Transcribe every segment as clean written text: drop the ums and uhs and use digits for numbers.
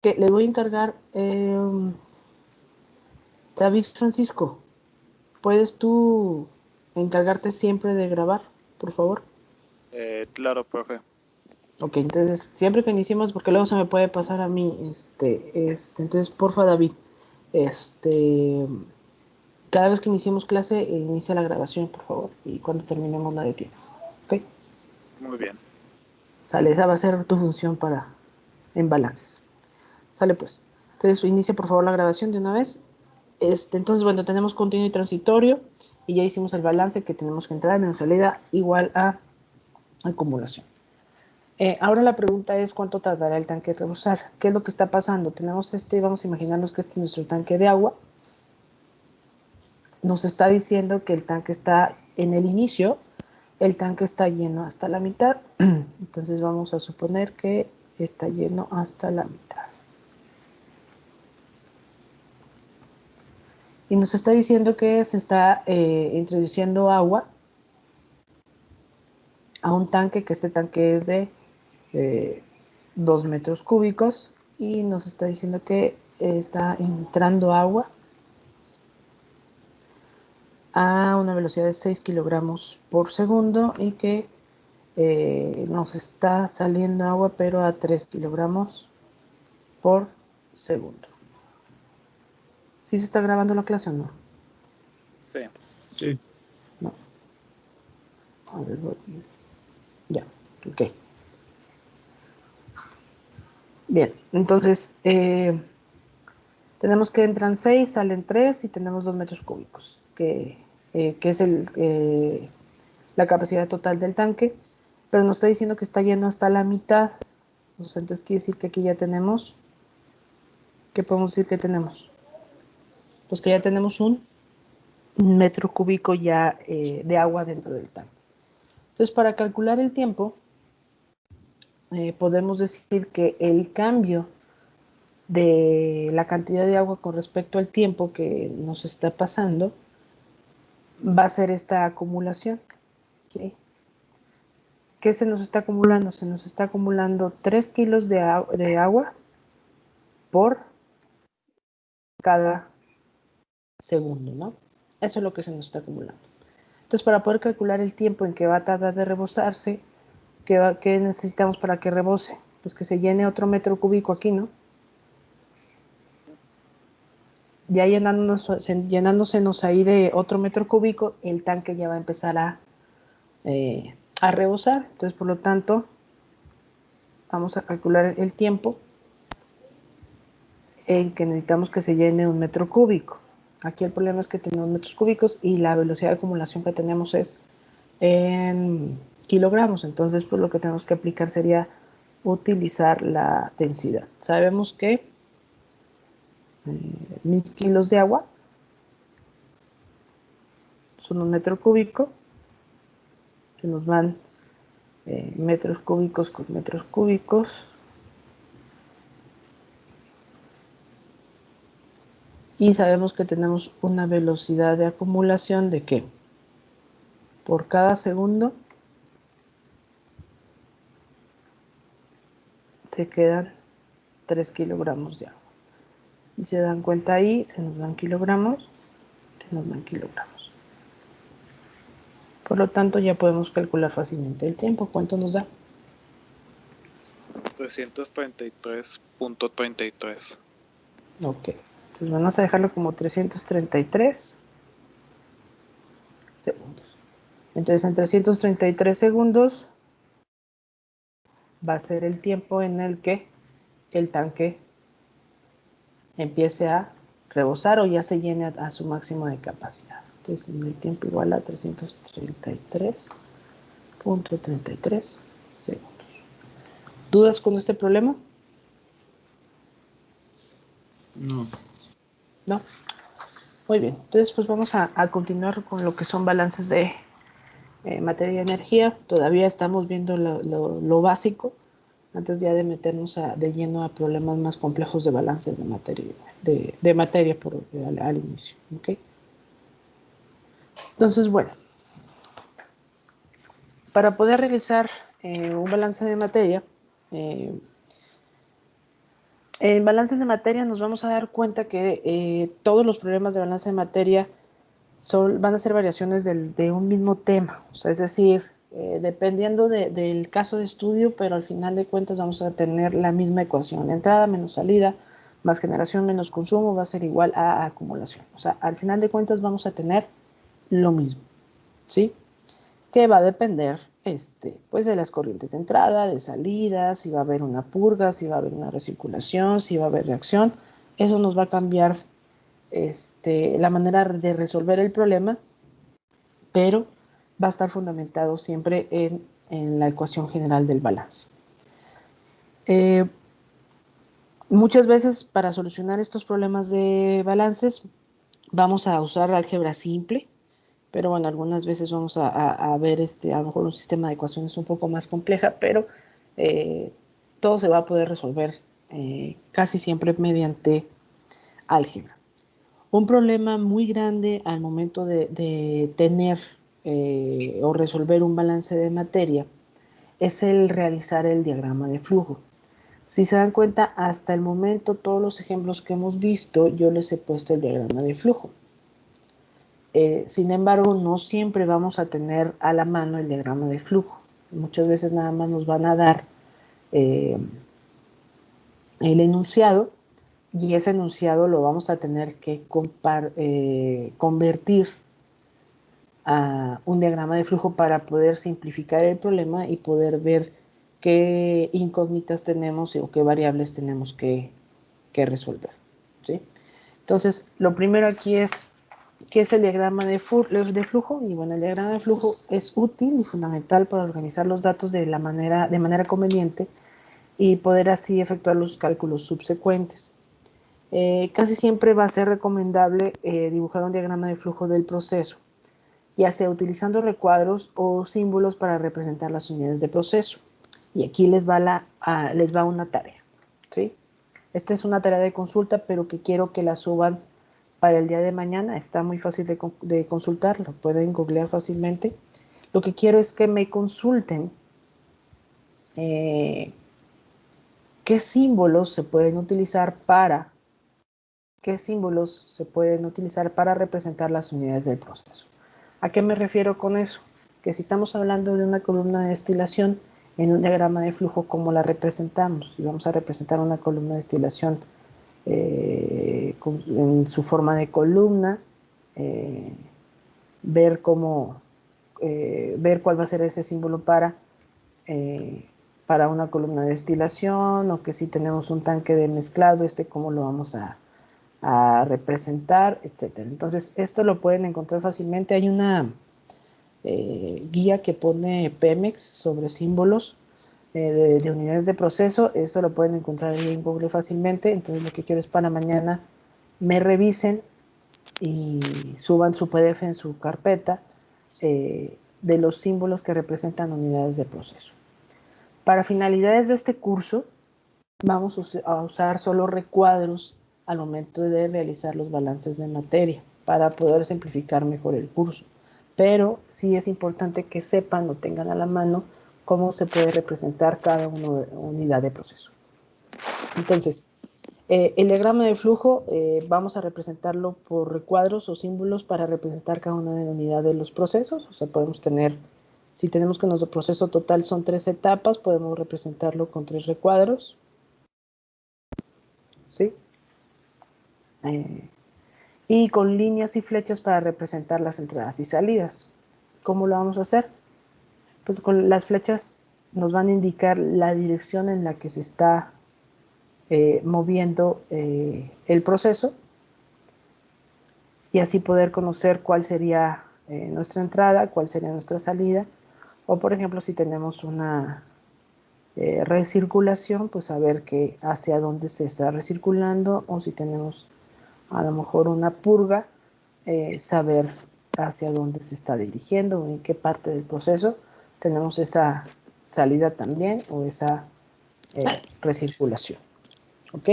que le voy a encargar, David Francisco, ¿puedes tú encargarte siempre de grabar, por favor? Claro, profe. Ok, entonces, siempre que iniciemos, porque luego se me puede pasar a mí, entonces, porfa, David, este, cada vez que iniciemos clase, inicia la grabación, por favor, y cuando terminemos la detienes, ¿ok? Muy bien. Sale, esa va a ser tu función en balances. Sale pues. Entonces, inicia por favor la grabación de una vez. Entonces, bueno, tenemos continuo y transitorio, y ya hicimos el balance que tenemos que entrar en salida igual a acumulación. Ahora la pregunta es cuánto tardará el tanque en rebosar. ¿Qué es lo que está pasando? Tenemos vamos a imaginarnos que este es nuestro tanque de agua. Nos está diciendo que el tanque está en el inicio, el tanque está lleno hasta la mitad. Entonces vamos a suponer que está lleno hasta la mitad. Y nos está diciendo que se está introduciendo agua a un tanque, que este tanque es de 2 metros cúbicos, y nos está diciendo que está entrando agua a una velocidad de 6 kilogramos por segundo y que nos está saliendo agua pero a 3 kilogramos por segundo. ¿Sí se está grabando la clase o no? Sí. Sí. No. A ver, ya, ok. Bien, entonces tenemos que entran 6, salen 3 y tenemos 2 metros cúbicos, que es la capacidad total del tanque, pero nos está diciendo que está lleno hasta la mitad. O sea, entonces quiere decir que aquí ya tenemos, ¿qué podemos decir que tenemos? Pues que ya tenemos un metro cúbico ya de agua dentro del tanque. Entonces, para calcular el tiempo, podemos decir que el cambio de la cantidad de agua con respecto al tiempo que nos está pasando va a ser esta acumulación. ¿Sí? ¿Qué se nos está acumulando? Se nos está acumulando 3 kilos de agua por cada segundo, ¿no? Eso es lo que se nos está acumulando. Entonces, para poder calcular el tiempo en que va a tardar de rebosarse, ¿qué necesitamos para que rebose? Pues que se llene otro metro cúbico aquí, ¿no? Ya llenándosenos ahí de otro metro cúbico, el tanque ya va a empezar a rebosar. Entonces, por lo tanto, vamos a calcular el tiempo en que necesitamos que se llene un metro cúbico. Aquí el problema es que tenemos metros cúbicos y la velocidad de acumulación que tenemos es en kilogramos. Entonces, pues lo que tenemos que aplicar sería utilizar la densidad. Sabemos que 1000 kilos de agua son un metro cúbico, que nos van metros cúbicos con metros cúbicos. Y sabemos que tenemos una velocidad de acumulación de ¿qué? Por cada segundo se quedan 3 kilogramos de agua. Y se dan cuenta ahí, se nos dan kilogramos, se nos dan kilogramos. Por lo tanto, ya podemos calcular fácilmente el tiempo. ¿Cuánto nos da? 333.33. Ok. Pues vamos a dejarlo como 333 segundos. Entonces, en 333 segundos va a ser el tiempo en el que el tanque empiece a rebosar o ya se llene a su máximo de capacidad. Entonces, el tiempo igual a 333.33 segundos. ¿Dudas con este problema? No. No. Muy bien. Entonces, pues vamos a continuar con lo que son balances de materia y energía. Todavía estamos viendo lo básico antes ya de meternos de lleno a problemas más complejos de balances de materia, de materia al inicio. ¿Okay? Entonces, bueno, para poder realizar un balance de materia, En balances de materia nos vamos a dar cuenta que todos los problemas de balance de materia van a ser variaciones de un mismo tema, o sea, es decir, dependiendo del caso de estudio, pero al final de cuentas vamos a tener la misma ecuación, entrada menos salida, más generación menos consumo va a ser igual a acumulación, o sea, al final de cuentas vamos a tener lo mismo, ¿sí? Que va a depender pues de las corrientes de entrada, de salida, si va a haber una purga, si va a haber una recirculación, si va a haber reacción. Eso nos va a cambiar la manera de resolver el problema, pero va a estar fundamentado siempre en la ecuación general del balance. Muchas veces para solucionar estos problemas de balances vamos a usar álgebra simple, pero bueno, algunas veces vamos a ver a lo mejor un sistema de ecuaciones un poco más compleja, pero todo se va a poder resolver casi siempre mediante álgebra. Un problema muy grande al momento de tener o resolver un balance de materia es el realizar el diagrama de flujo. Si se dan cuenta, hasta el momento todos los ejemplos que hemos visto, yo les he puesto el diagrama de flujo. Sin embargo, no siempre vamos a tener a la mano el diagrama de flujo. Muchas veces nada más nos van a dar el enunciado y ese enunciado lo vamos a tener que convertir a un diagrama de flujo para poder simplificar el problema y poder ver qué incógnitas tenemos o qué variables tenemos que resolver, ¿sí? Entonces, lo primero aquí es ¿qué es el diagrama de flujo? Y bueno, el diagrama de flujo es útil y fundamental para organizar los datos de manera conveniente y poder así efectuar los cálculos subsecuentes. Casi siempre va a ser recomendable dibujar un diagrama de flujo del proceso, ya sea utilizando recuadros o símbolos para representar las unidades de proceso. Y aquí les va una tarea, ¿sí? Esta es una tarea de consulta, pero que quiero que la suban para el día de mañana. Está muy fácil de consultar, lo pueden googlear fácilmente. Lo que quiero es que me consulten qué símbolos se pueden utilizar para representar las unidades del proceso. ¿A qué me refiero con eso? Que si estamos hablando de una columna de destilación en un diagrama de flujo, ¿cómo la representamos? Si vamos a representar una columna de destilación en su forma de columna, ver cuál va a ser ese símbolo para una columna de destilación, o que si tenemos un tanque de mezclado, cómo lo vamos a representar, etcétera. Entonces, esto lo pueden encontrar fácilmente. Hay una guía que pone Pemex sobre símbolos de unidades de proceso. Eso lo pueden encontrar ahí en Google fácilmente. Entonces, lo que quiero es para mañana me revisen y suban su PDF en su carpeta de los símbolos que representan unidades de proceso. Para finalidades de este curso, vamos a usar solo recuadros al momento de realizar los balances de materia para poder simplificar mejor el curso. Pero sí es importante que sepan o tengan a la mano cómo se puede representar cada unidad de proceso. Entonces, el diagrama de flujo vamos a representarlo por recuadros o símbolos para representar cada una de las unidades de los procesos. O sea, podemos tener, si tenemos que nuestro proceso total son 3 etapas, podemos representarlo con 3 recuadros. ¿Sí? Y con líneas y flechas para representar las entradas y salidas. ¿Cómo lo vamos a hacer? Pues con las flechas nos van a indicar la dirección en la que se está moviendo el proceso, y así poder conocer cuál sería nuestra entrada, cuál sería nuestra salida, o por ejemplo si tenemos una recirculación, pues saber hacia dónde se está recirculando, o si tenemos a lo mejor una purga, saber hacia dónde se está dirigiendo o en qué parte del proceso tenemos esa salida también, o esa recirculación. ¿Ok?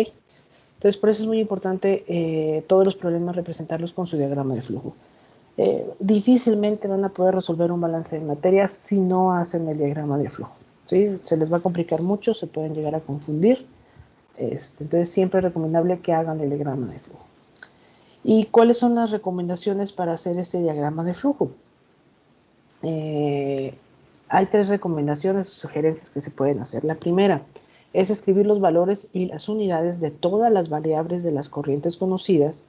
Entonces, por eso es muy importante todos los problemas representarlos con su diagrama de flujo. Difícilmente van a poder resolver un balance de materia si no hacen el diagrama de flujo, ¿sí? Se les va a complicar mucho, se pueden llegar a confundir. Entonces siempre es recomendable que hagan el diagrama de flujo. ¿Y cuáles son las recomendaciones para hacer este diagrama de flujo? Hay 3 recomendaciones o sugerencias que se pueden hacer. La primera es escribir los valores y las unidades de todas las variables de las corrientes conocidas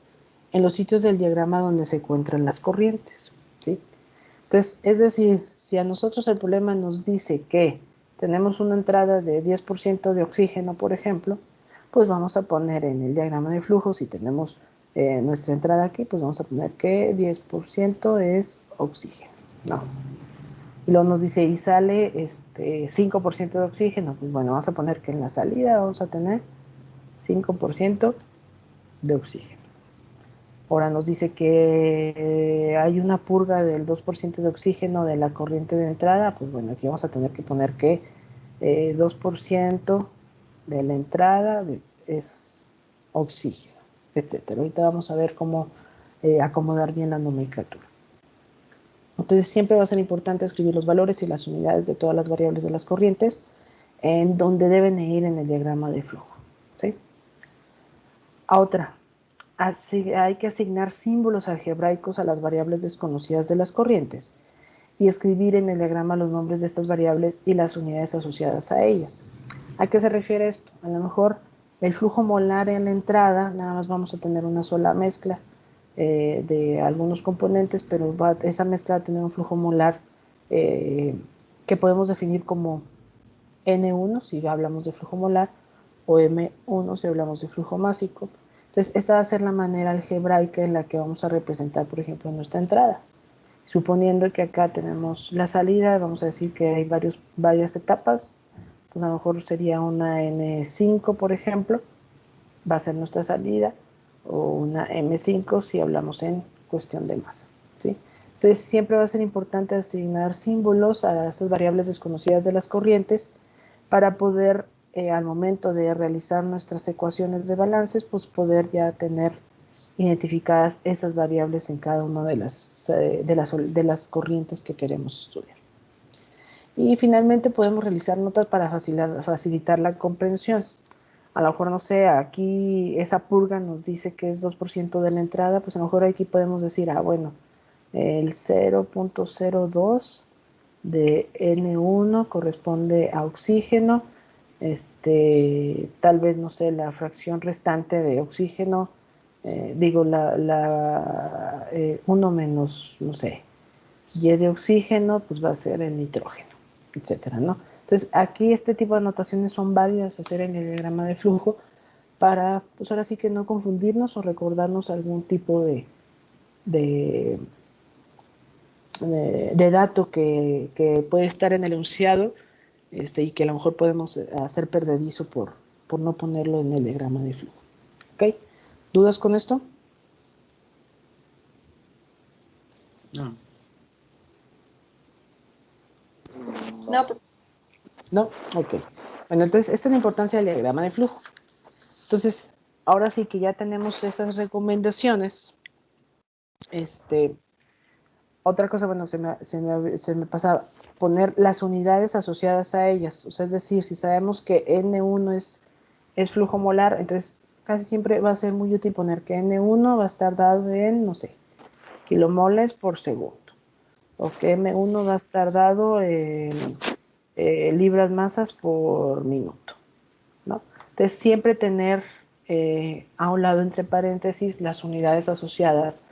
en los sitios del diagrama donde se encuentran las corrientes, ¿sí? Entonces, es decir, si a nosotros el problema nos dice que tenemos una entrada de 10% de oxígeno, por ejemplo, pues vamos a poner en el diagrama de flujo, si tenemos nuestra entrada aquí, pues vamos a poner que 10% es oxígeno, ¿no? Y luego nos dice, y sale 5% de oxígeno, pues bueno, vamos a poner que en la salida vamos a tener 5% de oxígeno. Ahora nos dice que hay una purga del 2% de oxígeno de la corriente de entrada, pues bueno, aquí vamos a tener que poner que 2% de la entrada es oxígeno, etcétera. Ahorita vamos a ver cómo acomodar bien la nomenclatura. Entonces siempre va a ser importante escribir los valores y las unidades de todas las variables de las corrientes en donde deben ir en el diagrama de flujo, ¿sí? Otra, hay que asignar símbolos algebraicos a las variables desconocidas de las corrientes y escribir en el diagrama los nombres de estas variables y las unidades asociadas a ellas. ¿A qué se refiere esto? A lo mejor el flujo molar en la entrada, nada más vamos a tener una sola mezcla de algunos componentes, pero esa mezcla va a tener un flujo molar que podemos definir como N1 si hablamos de flujo molar o M1 si hablamos de flujo másico. Entonces, esta va a ser la manera algebraica en la que vamos a representar, por ejemplo, nuestra entrada. Suponiendo que acá tenemos la salida, vamos a decir que hay varias etapas, pues a lo mejor sería una N5, por ejemplo, va a ser nuestra salida, o una M5 si hablamos en cuestión de masa, ¿sí? Entonces, siempre va a ser importante asignar símbolos a esas variables desconocidas de las corrientes para poder, al momento de realizar nuestras ecuaciones de balances, pues poder ya tener identificadas esas variables en cada una de las corrientes que queremos estudiar. Y finalmente podemos realizar notas para facilitar la comprensión. A lo mejor, no sé, aquí esa purga nos dice que es 2% de la entrada, pues a lo mejor aquí podemos decir, bueno, el 0.02 de N1 corresponde a oxígeno, tal vez, no sé, la fracción restante de oxígeno, 1 menos, no sé, Y de oxígeno, pues va a ser el nitrógeno, etcétera, ¿no? Entonces, aquí este tipo de anotaciones son válidas hacer en el diagrama de flujo para, pues ahora sí que no confundirnos o recordarnos algún tipo de, de dato que puede estar en el enunciado y que a lo mejor podemos hacer perdedizo por no ponerlo en el diagrama de flujo. ¿Ok? ¿Dudas con esto? No. No. ¿No? Ok. Bueno, entonces, esta es la importancia del diagrama de flujo. Entonces, ahora sí que ya tenemos esas recomendaciones. Otra cosa, bueno, se me pasa poner las unidades asociadas a ellas. O sea, es decir, si sabemos que N1 es flujo molar, entonces casi siempre va a ser muy útil poner que N1 va a estar dado en, no sé, kilomoles por segundo. O que M1 va a estar dado en libras masas por minuto, ¿no? Entonces, siempre tener a un lado, entre paréntesis, las unidades asociadas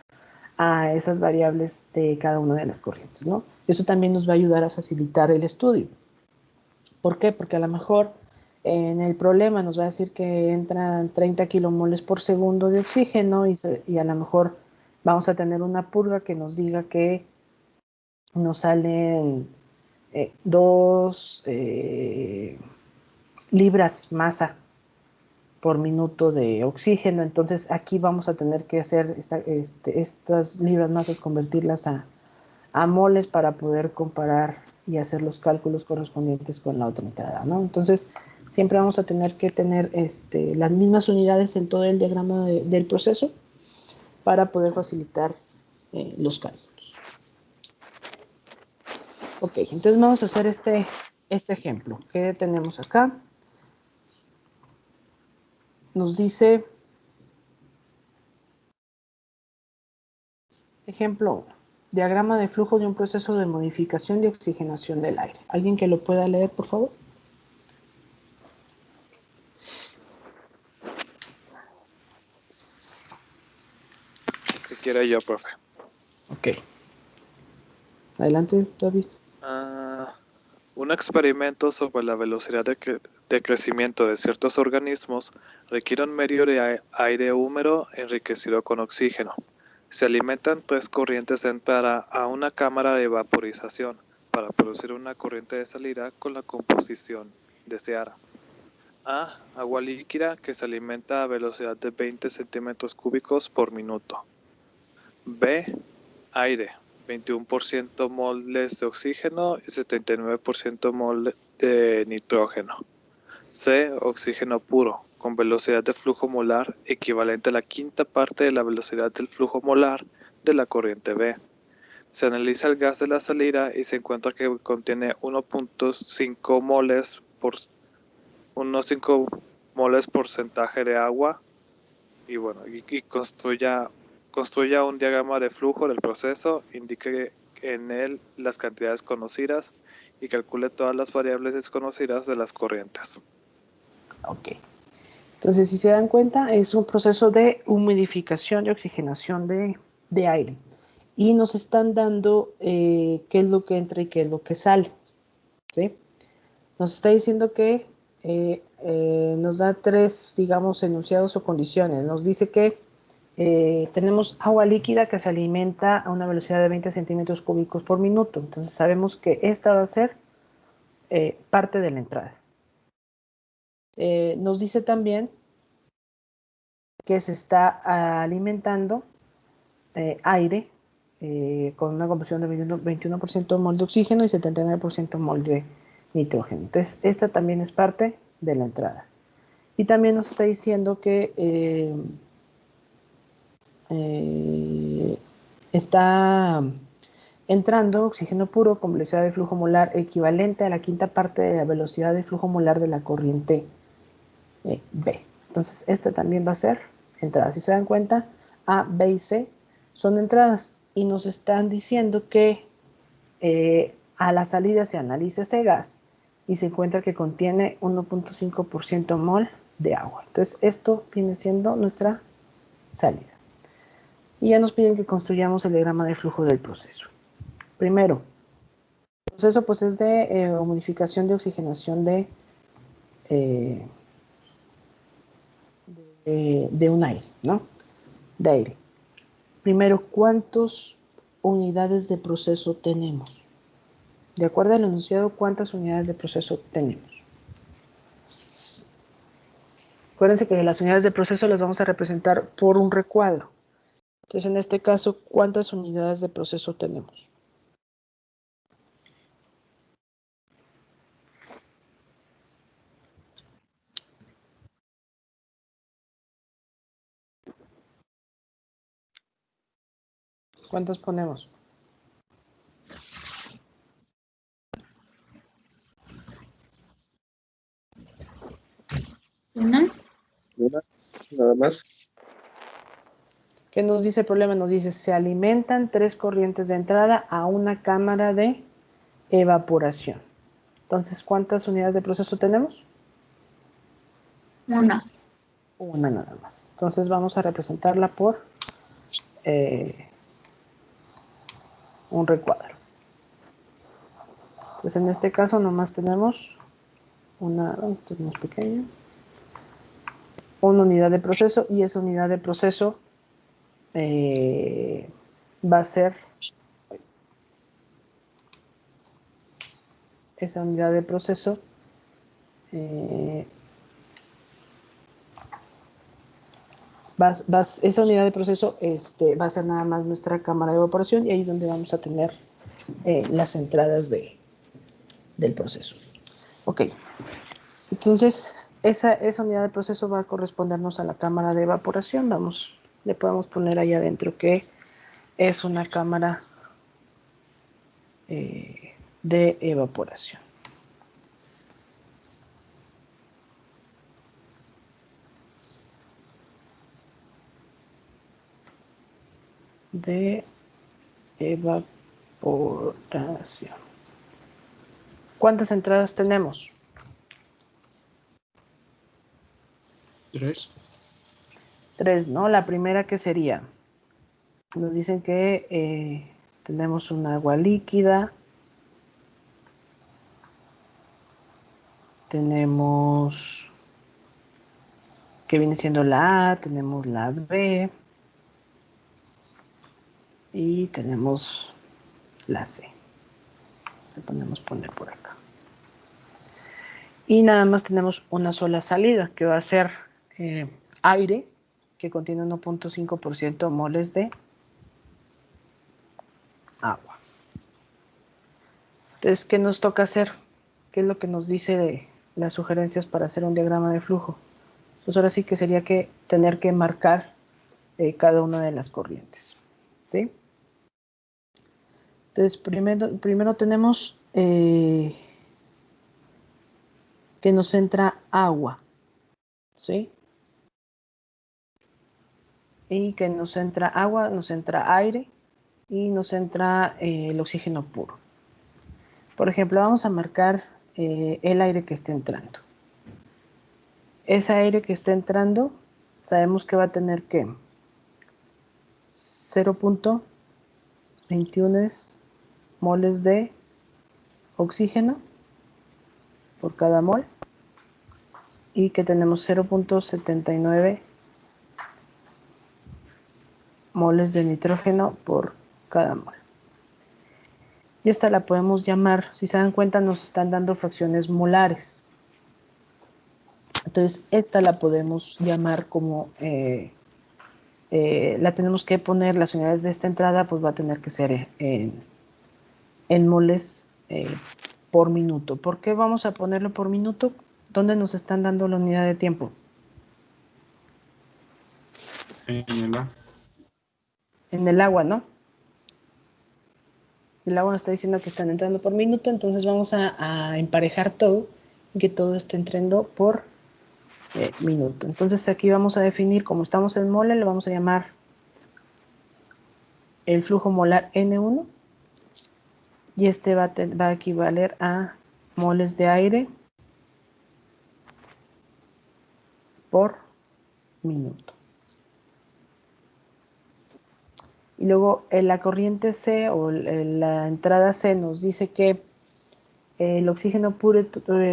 a esas variables de cada una de las corrientes, ¿no? Eso también nos va a ayudar a facilitar el estudio. ¿Por qué? Porque a lo mejor en el problema nos va a decir que entran 30 kilomoles por segundo de oxígeno y a lo mejor vamos a tener una purga que nos diga que nos salen 2 libras masa por minuto de oxígeno. Entonces aquí vamos a tener que hacer estas libras masas, convertirlas a moles para poder comparar y hacer los cálculos correspondientes con la otra entrada, ¿no? Entonces siempre vamos a tener que tener las mismas unidades en todo el diagrama del proceso para poder facilitar los cálculos. Ok, entonces vamos a hacer este ejemplo. ¿Qué tenemos acá? nos dice, ejemplo 1, diagrama de flujo de un proceso de modificación de oxigenación del aire. ¿Alguien que lo pueda leer, por favor? Si quiere yo, profe. Ok. Adelante, David. Un experimento sobre la velocidad de crecimiento de ciertos organismos requiere un medio de aire húmedo enriquecido con oxígeno. Se alimentan 3 corrientes de entrada a una cámara de vaporización para producir una corriente de salida con la composición deseada. A. Agua líquida que se alimenta a velocidad de 20 centímetros cúbicos por minuto. B. Aire, 21% moles de oxígeno y 79% mol de nitrógeno. C. Oxígeno puro, con velocidad de flujo molar equivalente a la quinta parte de la velocidad del flujo molar de la corriente B. Se analiza el gas de la salida y se encuentra que contiene 1.5 moles por 1.5 moles porcentaje de agua y bueno, y construya un diagrama de flujo del proceso, indique en él las cantidades conocidas y calcule todas las variables desconocidas de las corrientes. Ok. Entonces, si se dan cuenta, es un proceso de humidificación y oxigenación de aire. Y nos están dando qué es lo que entra y qué es lo que sale. ¿Sí? Nos está diciendo que nos da 3, digamos, enunciados o condiciones. Nos dice que tenemos agua líquida que se alimenta a una velocidad de 20 centímetros cúbicos por minuto. Entonces sabemos que esta va a ser parte de la entrada. Nos dice también que se está alimentando aire con una composición de 21% mol de oxígeno y 79% mol de nitrógeno. Entonces, esta también es parte de la entrada. Y también nos está diciendo que está entrando oxígeno puro con velocidad de flujo molar equivalente a la quinta parte de la velocidad de flujo molar de la corriente B. Entonces, esta también va a ser entrada. Si se dan cuenta, A, B y C son entradas y nos están diciendo que a la salida se analiza ese gas y se encuentra que contiene 1.5% mol de agua. Entonces, esto viene siendo nuestra salida. Y ya nos piden que construyamos el diagrama de flujo del proceso. Primero, el proceso pues es de humidificación de oxigenación de un aire, ¿no? De aire. Primero, ¿cuántas unidades de proceso tenemos? De acuerdo al enunciado, ¿cuántas unidades de proceso tenemos? Acuérdense que las unidades de proceso las vamos a representar por un recuadro. Entonces, en este caso, ¿cuántas unidades de proceso tenemos? ¿Cuántas ponemos? Una. Una, nada más. ¿Qué nos dice el problema? Nos dice, se alimentan 3 corrientes de entrada a una cámara de evaporación. Entonces, ¿cuántas unidades de proceso tenemos? Una. Una nada más. Entonces, vamos a representarla por un recuadro. Entonces, en este caso, nomás tenemos una, esto es más pequeño, una unidad de proceso y esa unidad de proceso va a ser esa unidad de proceso esa unidad de proceso va a ser nada más nuestra cámara de evaporación y ahí es donde vamos a tener las entradas del proceso. Ok, entonces esa unidad de proceso va a correspondernos a la cámara de evaporación. Le podemos poner ahí adentro que es una cámara de evaporación. de evaporación. ¿Cuántas entradas tenemos? 3. 3, ¿no? La primera, ¿qué sería? Nos dicen que tenemos un agua líquida, tenemos que viene siendo la A, tenemos la B y tenemos la C. Le podemos poner por acá. Y nada más tenemos una sola salida, que va a ser aire, que contiene 1.5% moles de agua. Entonces, ¿qué nos toca hacer? ¿Qué es lo que nos dice las sugerencias para hacer un diagrama de flujo? Pues ahora sí que sería que tener que marcar cada una de las corrientes, ¿sí? Entonces, primero tenemos que nos entra agua, ¿sí? Y que nos entra agua, nos entra aire y nos entra el oxígeno puro. Por ejemplo, vamos a marcar el aire que está entrando. Ese aire que está entrando, sabemos que va a tener que 0.21 moles de oxígeno por cada mol y que tenemos 0.79 moles de nitrógeno por cada mol. Y esta la podemos llamar, si se dan cuenta, nos están dando fracciones molares. Entonces, esta la podemos llamar como, la tenemos que poner, las unidades de esta entrada, pues va a tener que ser en moles por minuto. ¿Por qué vamos a ponerlo por minuto? ¿Dónde nos están dando la unidad de tiempo? En el agua, ¿no? El agua nos está diciendo que están entrando por minuto, entonces vamos a emparejar todo y que todo esté entrando por minuto. Entonces aquí vamos a definir, como estamos en mole, le vamos a llamar el flujo molar N1 y este va a equivaler a moles de aire por minuto. Y luego la corriente C o la entrada C nos dice que el oxígeno puro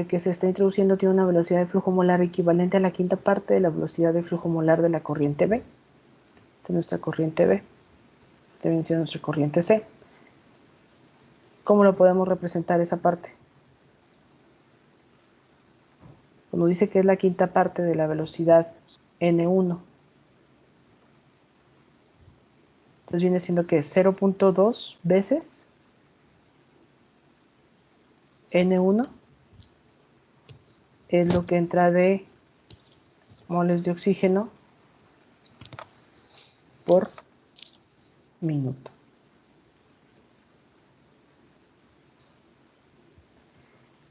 que se está introduciendo tiene una velocidad de flujo molar equivalente a la quinta parte de la velocidad de flujo molar de la corriente B. Esta es nuestra corriente B. Esta viene siendo nuestra corriente C. ¿Cómo lo podemos representar esa parte? Como dice que es la quinta parte de la velocidad N1. Entonces viene siendo que 0.2 veces N1 es lo que entra de moles de oxígeno por minuto.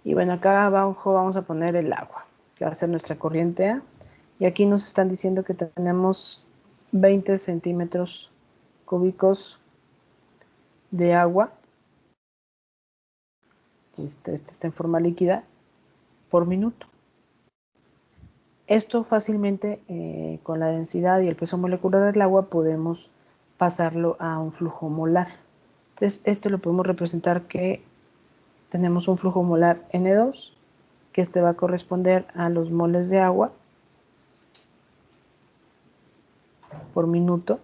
Y bueno, acá abajo vamos a poner el agua, que va a ser nuestra corriente A. Y aquí nos están diciendo que tenemos 20 centímetros cúbicos de agua. Este está en forma líquida por minuto. Esto fácilmente con la densidad y el peso molecular del agua podemos pasarlo a un flujo molar. Entonces esto lo podemos representar que tenemos un flujo molar N2, que este va a corresponder a los moles de agua por minuto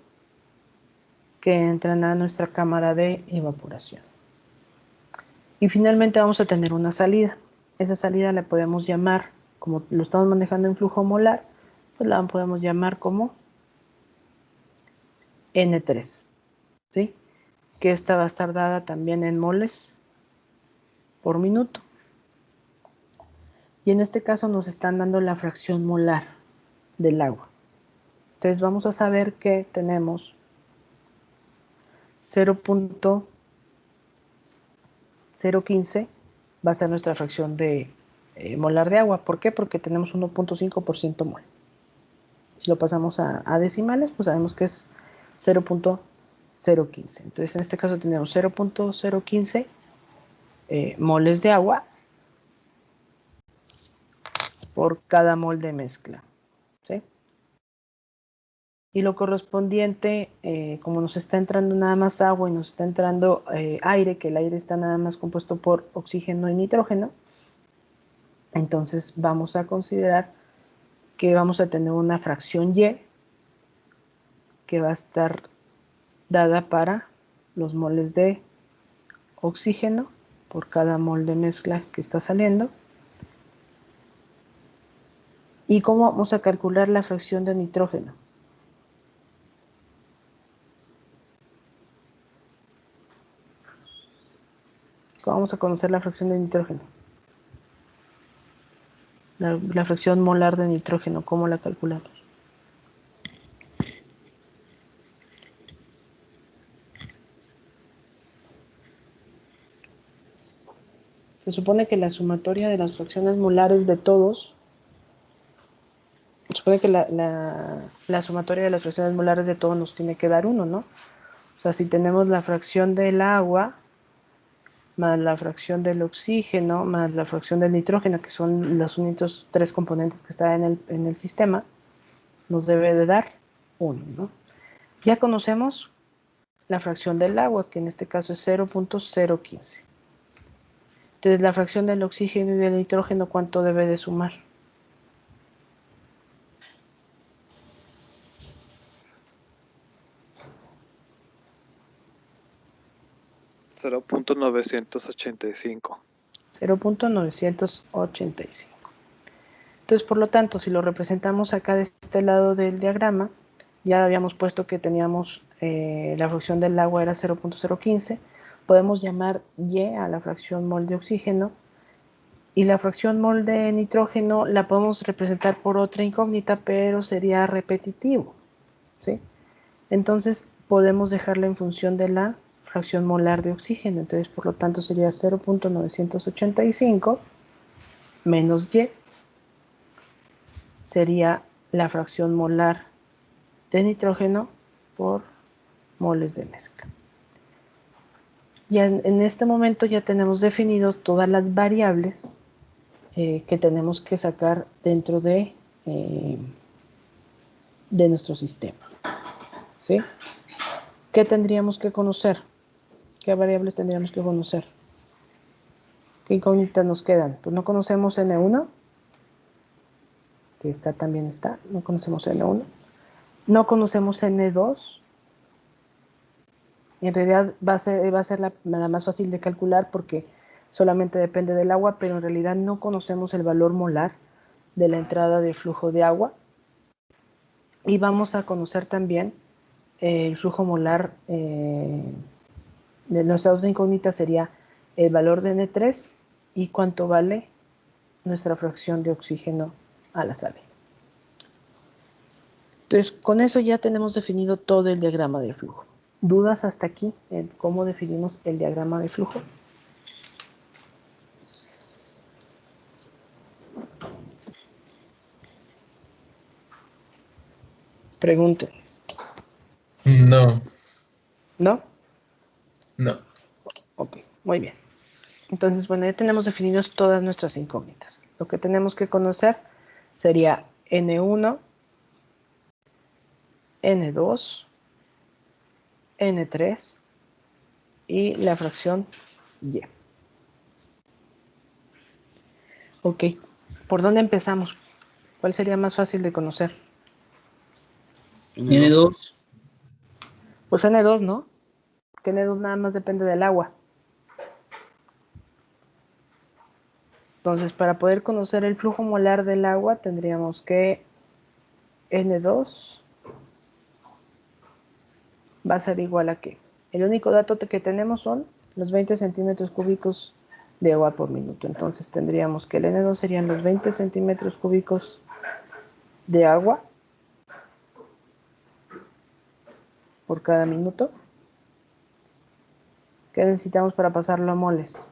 que entran a nuestra cámara de evaporación. Y finalmente vamos a tener una salida. Esa salida la podemos llamar, como lo estamos manejando en flujo molar, pues la podemos llamar como N3, ¿sí? Que esta va a estar dada también en moles por minuto. Y en este caso nos están dando la fracción molar del agua. Entonces vamos a saber que tenemos 0.015 va a ser nuestra fracción de molar de agua. ¿Por qué? Porque tenemos 1.5% mol. Si lo pasamos a decimales, pues sabemos que es 0.015. 0.15. Entonces, en este caso tenemos 0.015 moles de agua por cada mol de mezcla, ¿sí? Y lo correspondiente, como nos está entrando nada más agua y nos está entrando aire, que el aire está nada más compuesto por oxígeno y nitrógeno, entonces vamos a considerar que vamos a tener una fracción Y que va a estar dada para los moles de oxígeno por cada mol de mezcla que está saliendo. ¿Y cómo vamos a calcular la fracción de nitrógeno? ¿Cómo vamos a conocer la fracción de nitrógeno? La fracción molar de nitrógeno, ¿cómo la calculamos? Se supone que la sumatoria de las fracciones molares de todos, se supone que la sumatoria de las fracciones molares de todos nos tiene que dar 1, ¿no? O sea, si tenemos la fracción del agua, más la fracción del oxígeno, más la fracción del nitrógeno, que son los únicos 3 componentes que están en el sistema, nos debe de dar 1, ¿no? Ya conocemos la fracción del agua, que en este caso es 0.015. Entonces, la fracción del oxígeno y del nitrógeno, ¿cuánto debe de sumar? $0.985. 0.985. Entonces, por lo tanto, si lo representamos acá de este lado del diagrama, ya habíamos puesto que teníamos la fracción del agua era 0.015, podemos llamar Y a la fracción mol de oxígeno, y la fracción mol de nitrógeno la podemos representar por otra incógnita, pero sería repetitivo, ¿sí? Entonces, podemos dejarla en función de la fracción molar de oxígeno. Entonces, por lo tanto, sería 0.985 menos Y sería la fracción molar de nitrógeno por moles de mezcla. Y en este momento ya tenemos definidos todas las variables que tenemos que sacar dentro de nuestro sistema, ¿sí? ¿Qué tendríamos que conocer? ¿Qué variables tendríamos que conocer? ¿Qué incógnitas nos quedan? Pues no conocemos N1, que acá también está, no conocemos N1. No conocemos N2. En realidad va a ser la más fácil de calcular porque solamente depende del agua, pero en realidad no conocemos el valor molar de la entrada de flujo de agua. Y vamos a conocer también el flujo molar de nuestra otra incógnita sería el valor de N3 y cuánto vale nuestra fracción de oxígeno a la salida. Entonces, con eso ya tenemos definido todo el diagrama de flujo. ¿Dudas hasta aquí en cómo definimos el diagrama de flujo? Pregunten. No, ¿No? no. Ok, muy bien. Entonces, bueno, ya tenemos definidos todas nuestras incógnitas. Lo que tenemos que conocer sería N1, N2, N3 y la fracción Y. Ok, ¿por dónde empezamos? ¿Cuál sería más fácil de conocer? N2. Pues N2, ¿no? Que N2 nada más depende del agua. Entonces, para poder conocer el flujo molar del agua, tendríamos que N2 va a ser igual a ¿qué? El único dato que tenemos son los 20 centímetros cúbicos de agua por minuto. Entonces, tendríamos que el N2 serían los 20 centímetros cúbicos de agua por cada minuto. ¿Qué necesitamos para pasarlo a moles?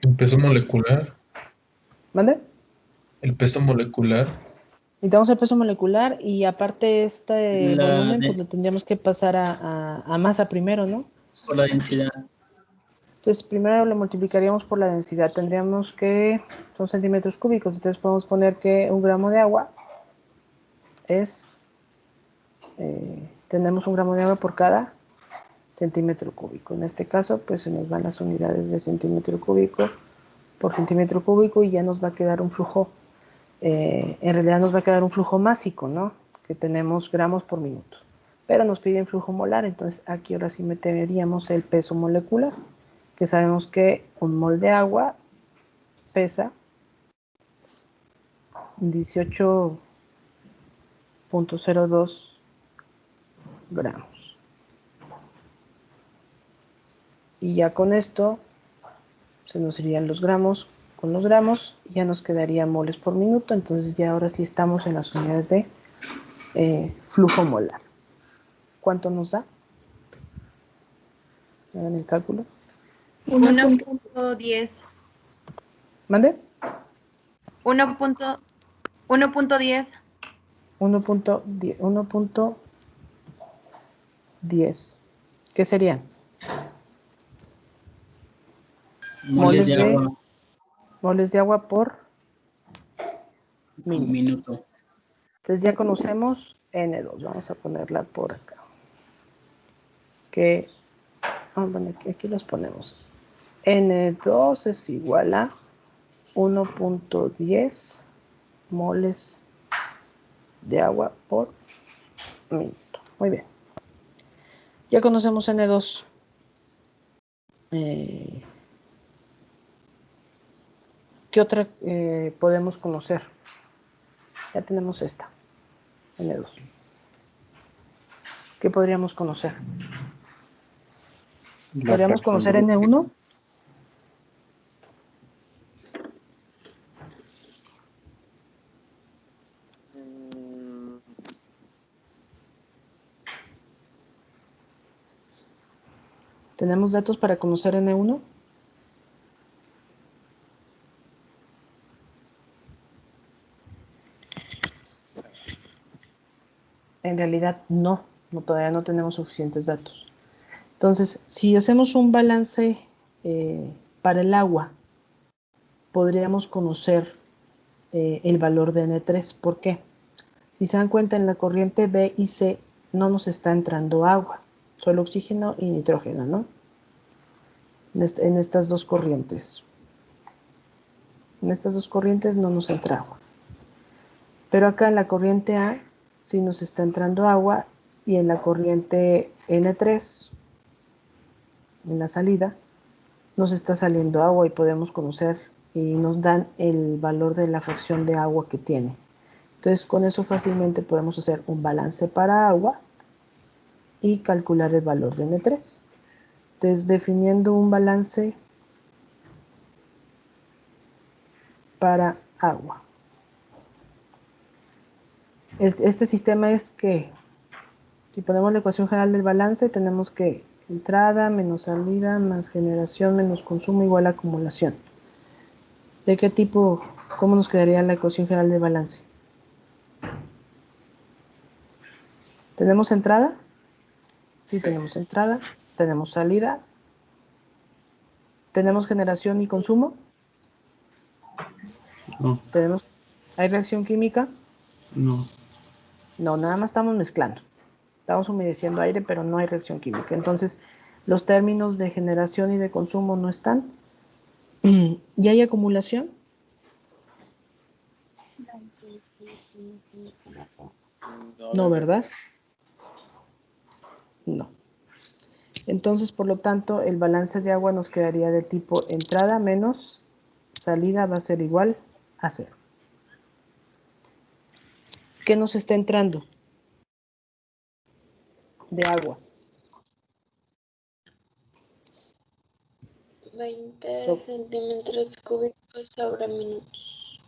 El peso molecular. ¿Mande? El peso molecular. Necesitamos el peso molecular y aparte este La volumen, de- pues lo tendríamos que pasar a masa primero, ¿no? por la densidad. Entonces, primero lo multiplicaríamos por la densidad. Tendríamos que, son centímetros cúbicos, entonces podemos poner que 1 gramo de agua es, tenemos 1 gramo de agua por cada centímetro cúbico. En este caso, pues se nos van las unidades de centímetro cúbico por centímetro cúbico y ya nos va a quedar un flujo, en realidad nos va a quedar un flujo másico, ¿no? Que tenemos gramos por minuto. Pero nos piden flujo molar, entonces aquí ahora sí meteríamos el peso molecular, que sabemos que un mol de agua pesa 18.02 gramos. Y ya con esto se nos irían los gramos con los gramos, ya nos quedaría moles por minuto, entonces ya ahora sí estamos en las unidades de flujo molar. ¿Cuánto nos da? Hagan el cálculo. 1.10. ¿Mande? 1.10. 1.10. ¿Qué serían? Moles de agua Moles de agua por por minuto. Entonces ya conocemos N2. Vamos a ponerla por acá. Que, bueno, aquí los ponemos. N2 es igual a 1.10 moles de agua por minuto. Muy bien. Ya conocemos N2. ¿Qué otra podemos conocer? Ya tenemos esta, N2. ¿Qué podríamos conocer? ¿Podríamos conocer N1? ¿Tenemos datos para conocer N1? En realidad no, todavía no tenemos suficientes datos. Entonces, si hacemos un balance para el agua, podríamos conocer el valor de N3. ¿Por qué? Si se dan cuenta, en la corriente B y C no nos está entrando agua, solo oxígeno y nitrógeno, ¿no? En estas dos corrientes. En estas dos corrientes no nos entra agua. Pero acá en la corriente A sí nos está entrando agua y en la corriente N3, en la salida, nos está saliendo agua y podemos conocer y nos dan el valor de la fracción de agua que tiene. Entonces con eso fácilmente podemos hacer un balance para agua y calcular el valor de N3. Entonces definiendo un balance para agua. Este sistema es que, si ponemos la ecuación general del balance, tenemos que entrada menos salida más generación menos consumo igual a acumulación. ¿De qué tipo, cómo nos quedaría la ecuación general del balance? ¿Tenemos entrada? Sí, tenemos entrada. ¿Tenemos salida? ¿Tenemos generación y consumo? No, ¿Hay reacción química? no. No, nada más estamos mezclando. Estamos humedeciendo aire, pero no hay reacción química. Entonces, los términos de generación y de consumo no están. ¿Y hay acumulación? No, ¿verdad? No. Entonces, por lo tanto, el balance de agua nos quedaría de tipo entrada menos salida va a ser igual a 0. ¿Qué nos está entrando de agua? 20 centímetros cúbicos sobre minutos.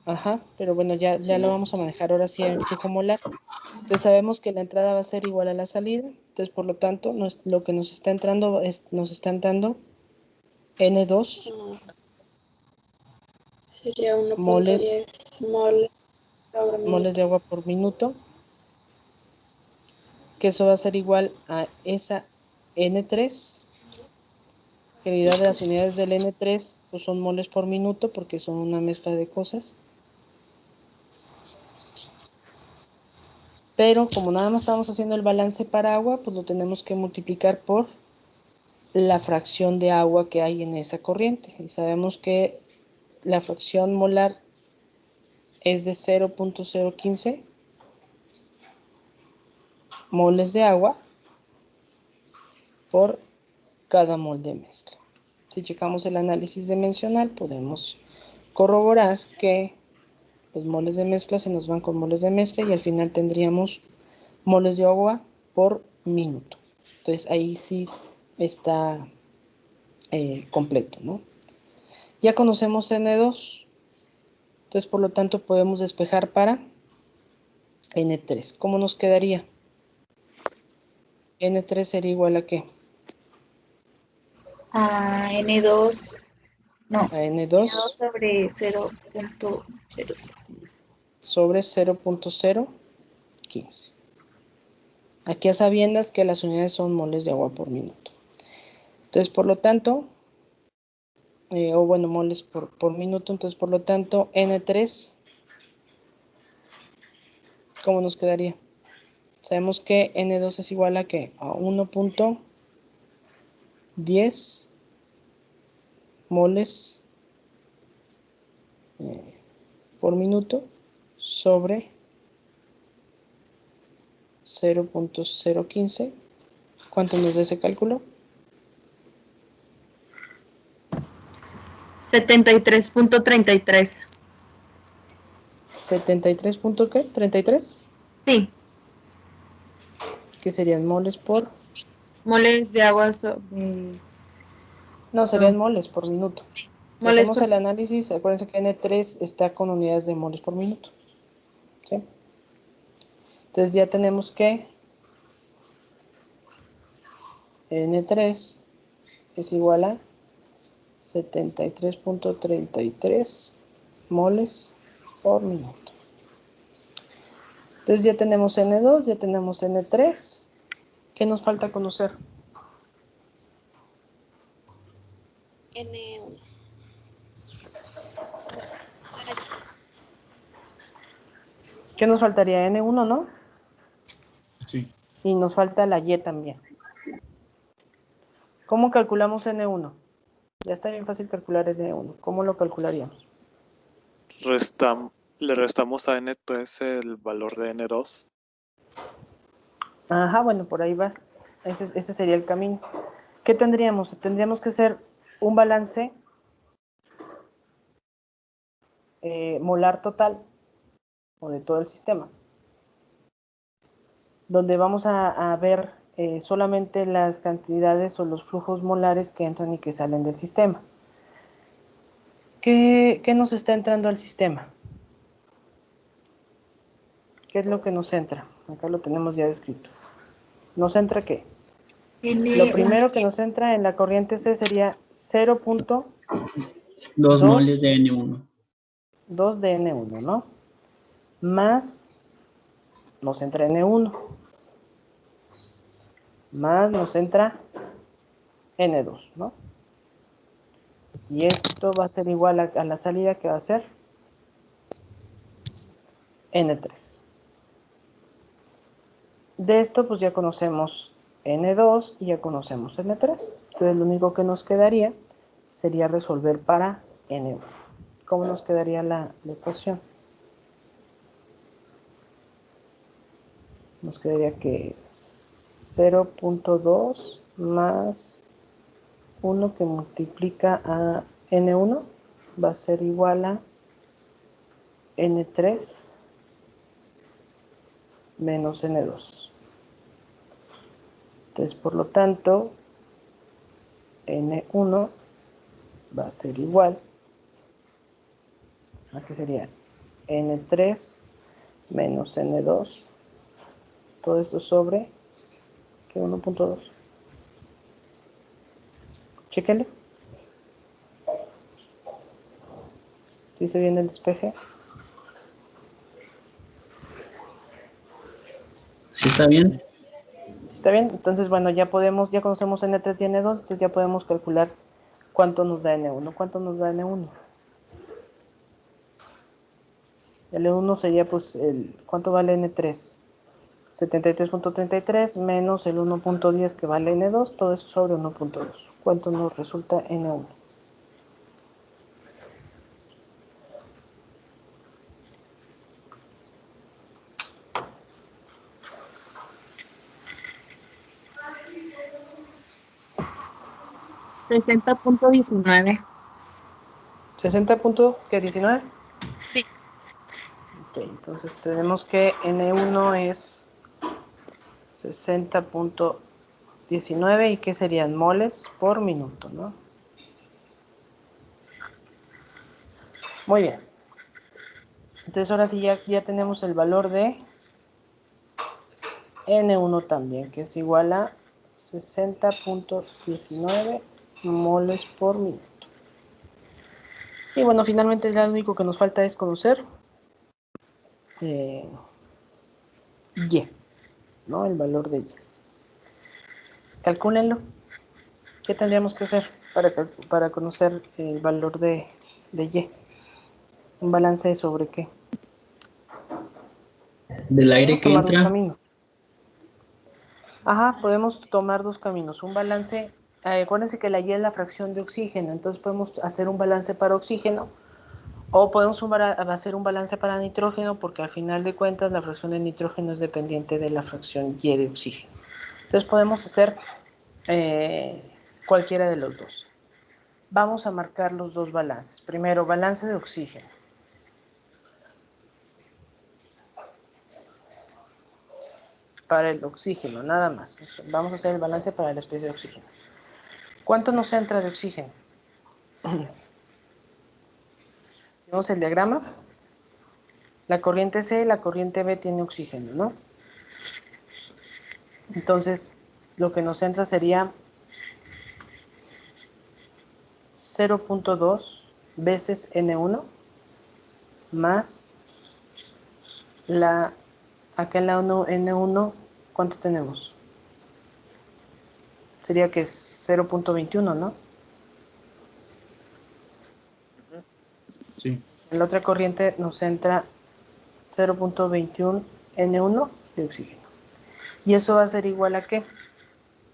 Ajá, pero bueno, ya lo vamos a manejar ahora sí en flujo molar. Entonces sabemos que la entrada va a ser igual a la salida. Entonces, por lo tanto, lo que nos está entrando nos está entrando N2 Sería moles, 1.10 moles sobre moles minuto. de agua por minuto, que eso va a ser igual a esa N3, que la unidad de las unidades del N3 pues son moles por minuto porque son una mezcla de cosas. Pero como nada más estamos haciendo el balance para agua, pues lo tenemos que multiplicar por la fracción de agua que hay en esa corriente. Y sabemos que la fracción molar es de 0.015 moles de agua por cada mol de mezcla. Si checamos el análisis dimensional, podemos corroborar que los moles de mezcla se nos van con moles de mezcla y al final tendríamos moles de agua por minuto. Entonces ahí sí está completo, ¿no? Ya conocemos N2, entonces por lo tanto podemos despejar para N3. ¿Cómo nos quedaría? N3 sería igual a ¿qué? A N2, no, A N2 N2 sobre 0.05. sobre 0.015. Aquí a sabiendas que las unidades son moles de agua por minuto. Entonces, por lo tanto, moles por minuto, entonces por lo tanto, N3, ¿cómo nos quedaría? Sabemos que N2 es igual a ¿qué? A 1.10 moles por minuto sobre 0.015. ¿Cuánto nos da ese cálculo? 73.33. 73. ¿Qué? 33. Sí, Que serían moles por... moles de agua sobre... No, serían moles por minuto. Si Moles hacemos por... el análisis, acuérdense que N3 está con unidades de moles por minuto. ¿Sí? Entonces ya tenemos que N3 es igual a 73.33 moles por minuto. Entonces ya tenemos N2, ya tenemos N3. ¿Qué nos falta conocer? N1. ¿Qué nos faltaría? N1, ¿no? Sí. Y nos falta la Y también. ¿Cómo calculamos N1? Ya está bien fácil calcular N1. ¿Cómo lo calcularíamos? Le restamos a N3 el valor de N2. Ajá, bueno, por ahí va. Ese sería el camino. ¿Qué tendríamos? Tendríamos que hacer un balance molar total o de todo el sistema, donde vamos a ver solamente las cantidades o los flujos molares que entran y que salen del sistema. ¿Qué nos está entrando al sistema? ¿Qué es lo que nos entra? Acá lo tenemos ya descrito. ¿Nos entra qué? Lo primero que nos entra en la corriente C sería 0.2 2 moles de N1. de N1, ¿no? Más nos entra N1. Más nos entra N2, ¿no? Y esto va a ser igual a la salida que va a ser N3. De esto pues ya conocemos N2 y ya conocemos N3. Entonces lo único que nos quedaría sería resolver para N1. ¿Cómo nos quedaría la ecuación? Nos quedaría que 0.2 más 1 que multiplica a N1 va a ser igual a N3 menos N2. Entonces, por lo tanto, N1 va a ser igual a que sería N3 menos N2. Todo esto sobre 1.2. Chéquenle. ¿Sí se viene el despeje? ¿Sí está bien? ¿Está bien? Entonces, bueno, ya conocemos N3 y N2, entonces ya podemos calcular cuánto nos da N1. ¿Cuánto nos da N1? El N1 sería, pues, ¿cuánto vale N3? 73.33 menos el 1.10 que vale N2, todo eso sobre 1.2. ¿Cuánto nos resulta N1? $60.19. ¿60.19? Sí. Ok, entonces tenemos que N1 es 60.19 y que serían moles por minuto, ¿no? Muy bien. Entonces ahora sí ya tenemos el valor de N1 también, que es igual a 60.19 moles por minuto. Y bueno, finalmente lo único que nos falta es conocer Y, ¿no? El valor de Y. Calcúlenlo. ¿Qué tendríamos que hacer para conocer el valor de Y? ¿Un balance sobre qué? Del aire Podemos que tomar dos entra. caminos. Ajá, podemos tomar dos caminos. Un balance, acuérdense que la Y es la fracción de oxígeno, entonces podemos hacer un balance para oxígeno o podemos hacer un balance para nitrógeno porque al final de cuentas la fracción de nitrógeno es dependiente de la fracción Y de oxígeno. Entonces podemos hacer cualquiera de los dos. Vamos a marcar los dos balances. Primero, balance de oxígeno. Para el oxígeno, nada más. Vamos a hacer el balance para la especie de oxígeno. ¿Cuánto nos entra de oxígeno? Si vemos el diagrama, la corriente C y la corriente B tiene oxígeno, ¿no? Entonces, lo que nos entra sería 0.2 veces N1 más acá en la N1, ¿cuánto tenemos? Sería que es 0.21, ¿no? Sí. En la otra corriente nos entra 0.21 N1 de oxígeno. ¿Y eso va a ser igual a qué?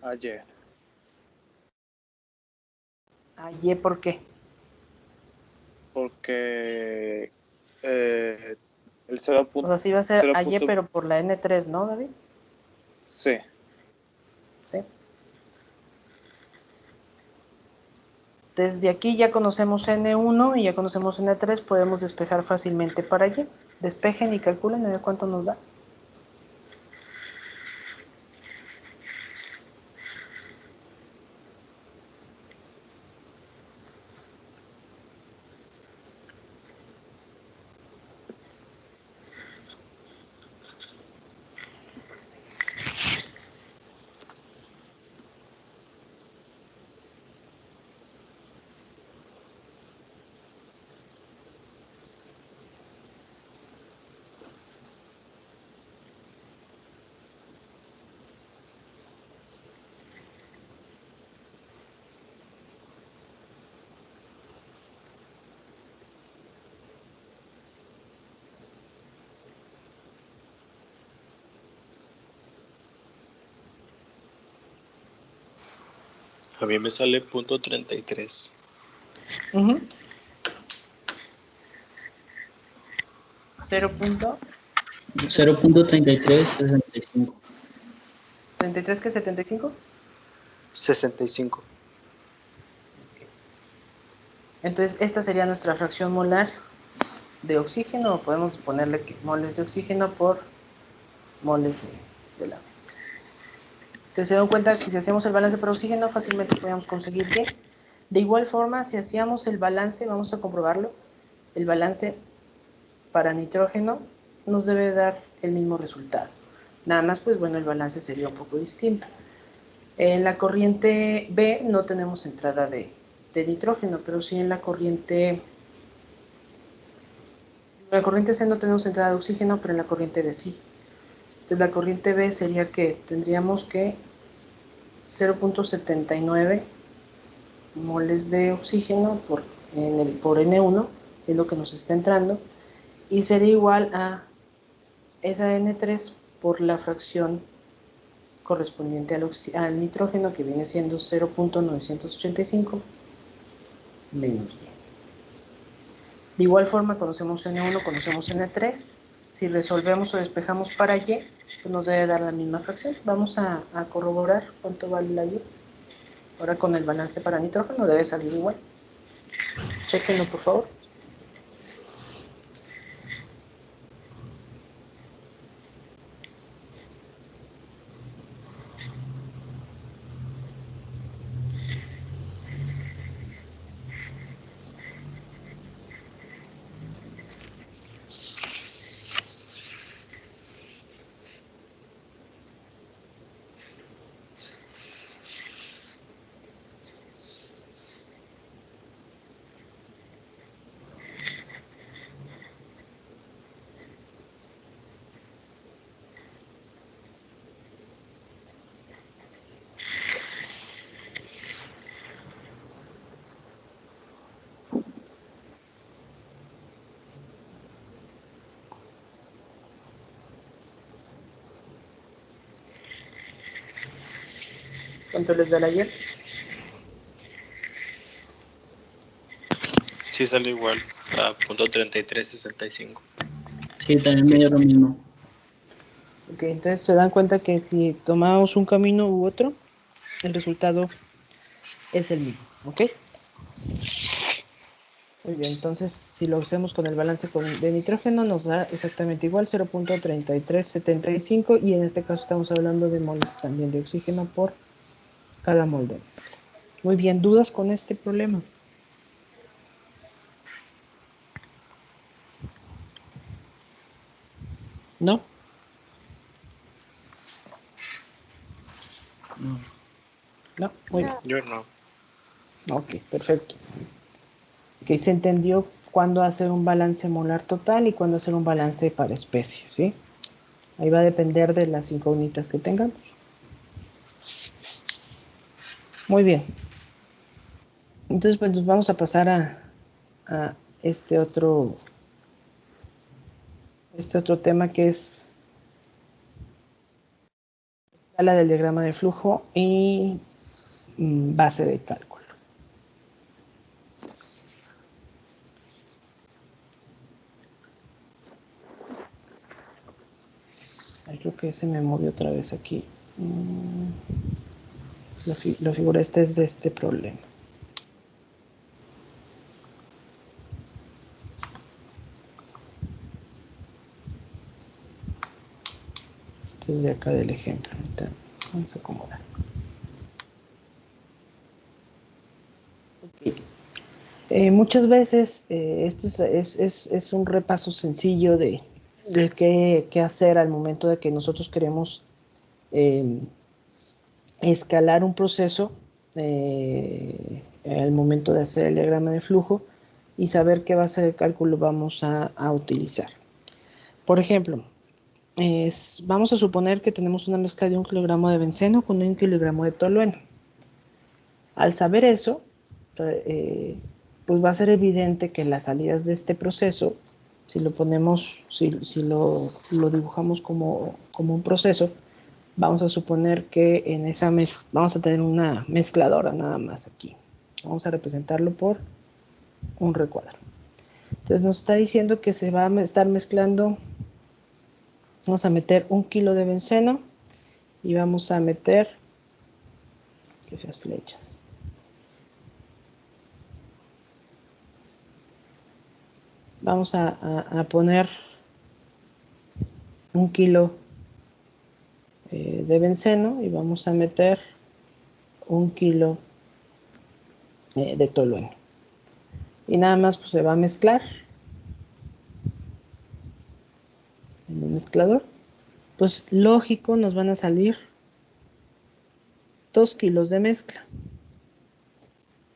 Ayer. A Y, ¿por qué? Porque el 0. O sea, sí va a ser a Y, pero por la N3, ¿no, David? Sí. Sí. Desde aquí ya conocemos N1 y ya conocemos N3, podemos despejar fácilmente para Y. Despejen y calculen a ver cuánto nos da. A mí me sale .33. 0.3365. 33, ¿qué? 75. 65. Entonces, esta sería nuestra fracción molar de oxígeno, o podemos ponerle que moles de oxígeno por moles de la mezcla. Entonces, se dan cuenta que si hacemos el balance para oxígeno, fácilmente podemos conseguir Y. De igual forma, si hacíamos el balance, vamos a comprobarlo, el balance para nitrógeno nos debe dar el mismo resultado. Nada más, pues bueno, el balance sería un poco distinto. En la corriente B no tenemos entrada de nitrógeno, pero sí en la corriente En la corriente C no tenemos entrada de oxígeno, pero en la corriente B sí. Entonces la corriente B sería que tendríamos que 0.79 moles de oxígeno por N1, es lo que nos está entrando, y sería igual a esa N3 por la fracción correspondiente al nitrógeno, que viene siendo 0.985 menos 10. De igual forma, conocemos N1, conocemos N3. Si resolvemos o despejamos para Y, pues nos debe dar la misma fracción. Vamos a corroborar cuánto vale la Y. Ahora con el balance para nitrógeno debe salir igual. Chequenlo, por favor. ¿Cuánto les da la Y? Sí sale igual a .3365. Sí, también me dio lo mismo. Ok, entonces se dan cuenta que si tomamos un camino u otro, el resultado es el mismo, ¿ok? Muy bien, entonces si lo hacemos con el balance de nitrógeno nos da exactamente igual, 0.3375, y en este caso estamos hablando de moles también de oxígeno por cada mol de mezcla. Muy bien, ¿dudas con este problema? ¿No? No, muy bien. Yo no. Ok, perfecto. Ok, se entendió cuándo hacer un balance molar total y cuándo hacer un balance para especie, ¿sí? Ahí va a depender de las incógnitas que tengamos. Muy bien. Entonces, pues nos vamos a pasar a este otro tema, que es la del diagrama de flujo y base de cálculo. Ay, creo que se me movió otra vez aquí. La figura esta es de este problema. Este es de acá del ejemplo. Ahorita vamos a acomodar. Okay. Muchas veces esto es un repaso sencillo de qué hacer al momento de que nosotros queremos escalar un proceso al momento de hacer el diagrama de flujo y saber qué base de cálculo vamos a utilizar. Por ejemplo, vamos a suponer que tenemos una mezcla de 1 kilogramo de benceno con 1 kilogramo de tolueno. Al saber eso, pues va a ser evidente que las salidas de este proceso, si lo ponemos, si lo dibujamos como un proceso, vamos a suponer que en esa mezcla vamos a tener una mezcladora nada más aquí. Vamos a representarlo por un recuadro. Entonces nos está diciendo que se va a estar mezclando, vamos a meter 1 kilo de benceno y vamos a meter esas flechas. Vamos a poner 1 kilo de benceno y vamos a meter 1 kilo de tolueno. Y nada más pues se va a mezclar en el mezclador. Pues lógico nos van a salir 2 kilos de mezcla.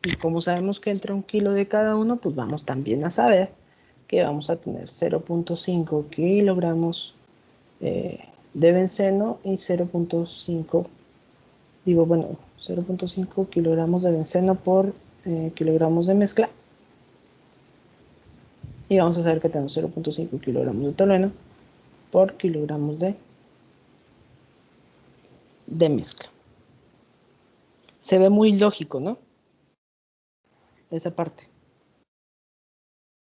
Y como sabemos que entra 1 kilo de cada uno, pues vamos también a saber que vamos a tener 0.5 kilogramos de benceno y 0.5, digo, bueno, 0.5 kilogramos de benceno por kilogramos de mezcla. Y vamos a saber que tenemos 0.5 kilogramos de tolueno por kilogramos de mezcla. Se ve muy lógico, ¿no? Esa parte.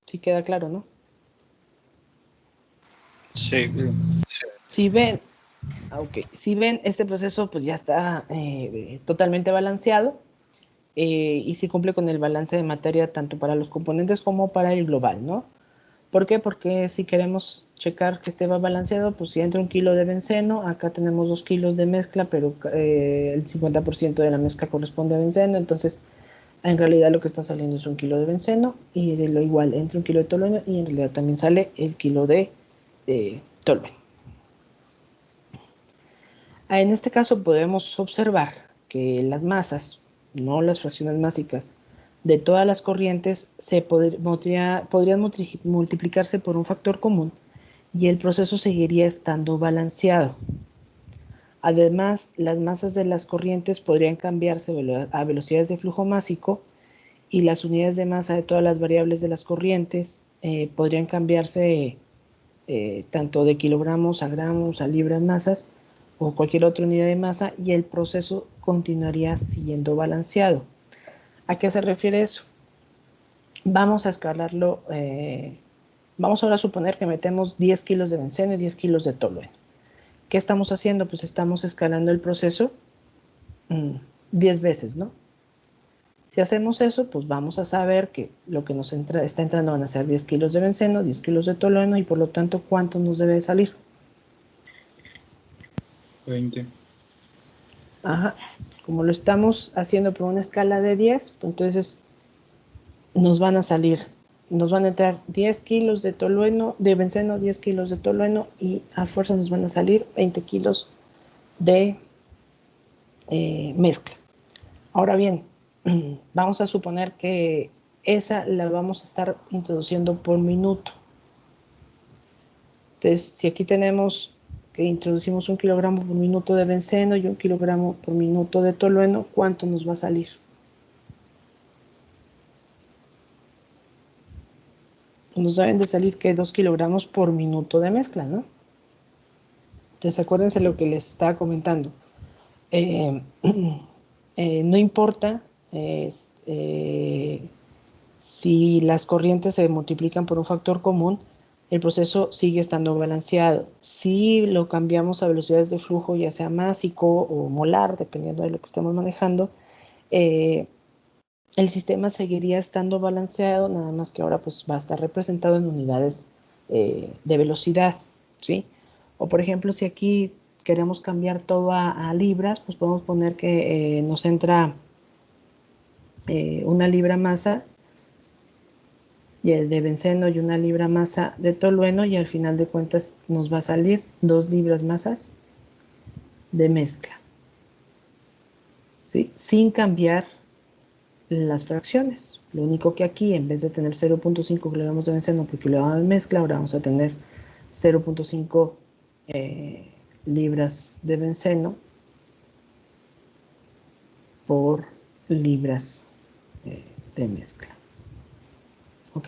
Sí queda claro, ¿no? Sí. Si ven, si ven, este proceso pues ya está totalmente balanceado y si cumple con el balance de materia tanto para los componentes como para el global, ¿no? ¿Por qué? Porque si queremos checar que esté balanceado, pues si entra 1 kilo de benceno, acá tenemos 2 kilos de mezcla, pero el 50% de la mezcla corresponde a benceno, entonces en realidad lo que está saliendo es 1 kilo de benceno y de lo igual entra 1 kilo de tolueno y en realidad también sale el kilo de tolueno. En este caso podemos observar que las masas, no las fracciones másicas, de todas las corrientes podrían multiplicarse por un factor común y el proceso seguiría estando balanceado. Además, las masas de las corrientes podrían cambiarse a velocidades de flujo másico y las unidades de masa de todas las variables de las corrientes podrían cambiarse tanto de kilogramos a gramos a libras masas o cualquier otra unidad de masa y el proceso continuaría siendo balanceado. ¿A qué se refiere eso? Vamos a escalarlo, vamos ahora a suponer que metemos 10 kilos de benceno y 10 kilos de tolueno. ¿Qué estamos haciendo? Pues estamos escalando el proceso 10 veces, ¿no? Si hacemos eso, pues vamos a saber que lo que nos está entrando van a ser 10 kilos de benceno, 10 kilos de tolueno y por lo tanto, ¿cuánto nos debe salir? 20. Ajá. Como lo estamos haciendo por una escala de 10, pues entonces nos van a entrar 10 kilos de tolueno, de benceno, 10 kilos de tolueno y a fuerza nos van a salir 20 kilos de mezcla. Ahora bien, vamos a suponer que esa la vamos a estar introduciendo por minuto. Entonces, si aquí tenemos que introducimos 1 kilogramo por minuto de benceno y 1 kilogramo por minuto de tolueno, ¿cuánto nos va a salir? Nos deben de salir que 2 kilogramos por minuto de mezcla, ¿no? Entonces, acuérdense lo que les estaba comentando. No importa si las corrientes se multiplican por un factor común, el proceso sigue estando balanceado. Si lo cambiamos a velocidades de flujo, ya sea másico o molar, dependiendo de lo que estemos manejando, el sistema seguiría estando balanceado, nada más que ahora pues va a estar representado en unidades de velocidad, ¿sí? O por ejemplo, si aquí queremos cambiar todo a libras, pues podemos poner que nos entra 1 libra masa y el de benceno y 1 libra masa de tolueno y al final de cuentas nos va a salir 2 libras masas de mezcla, ¿sí? Sin cambiar las fracciones. Lo único que aquí, en vez de tener 0.5 kilogramos de benceno por kilogramo de mezcla, ahora vamos a tener 0.5 libras de benceno por libras de mezcla. ¿Ok?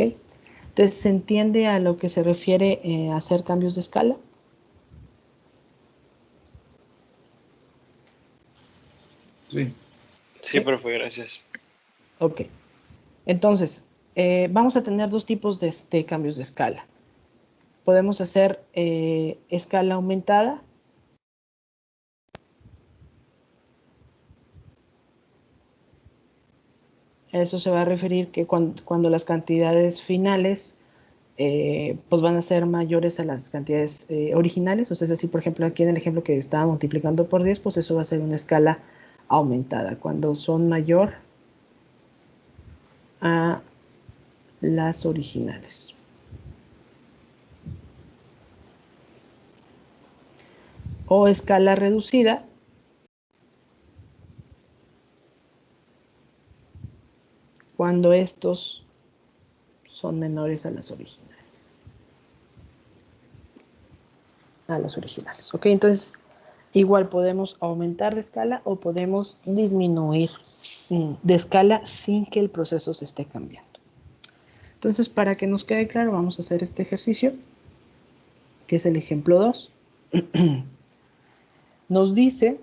Entonces, ¿se entiende a lo que se refiere a hacer cambios de escala? Sí. Sí, profe, gracias. Ok. Entonces, vamos a tener dos tipos de cambios de escala. Podemos hacer escala aumentada. Eso se va a referir que cuando las cantidades finales pues van a ser mayores a las cantidades originales. O sea, es decir, por ejemplo, aquí en el ejemplo que estaba multiplicando por 10, pues eso va a ser una escala aumentada. Cuando son mayor a las originales. O escala reducida, cuando estos son menores a las originales. a las originales. ¿Ok? Entonces, igual podemos aumentar de escala o podemos disminuir de escala sin que el proceso se esté cambiando. Entonces, para que nos quede claro, vamos a hacer este ejercicio, que es el ejemplo 2. Nos dice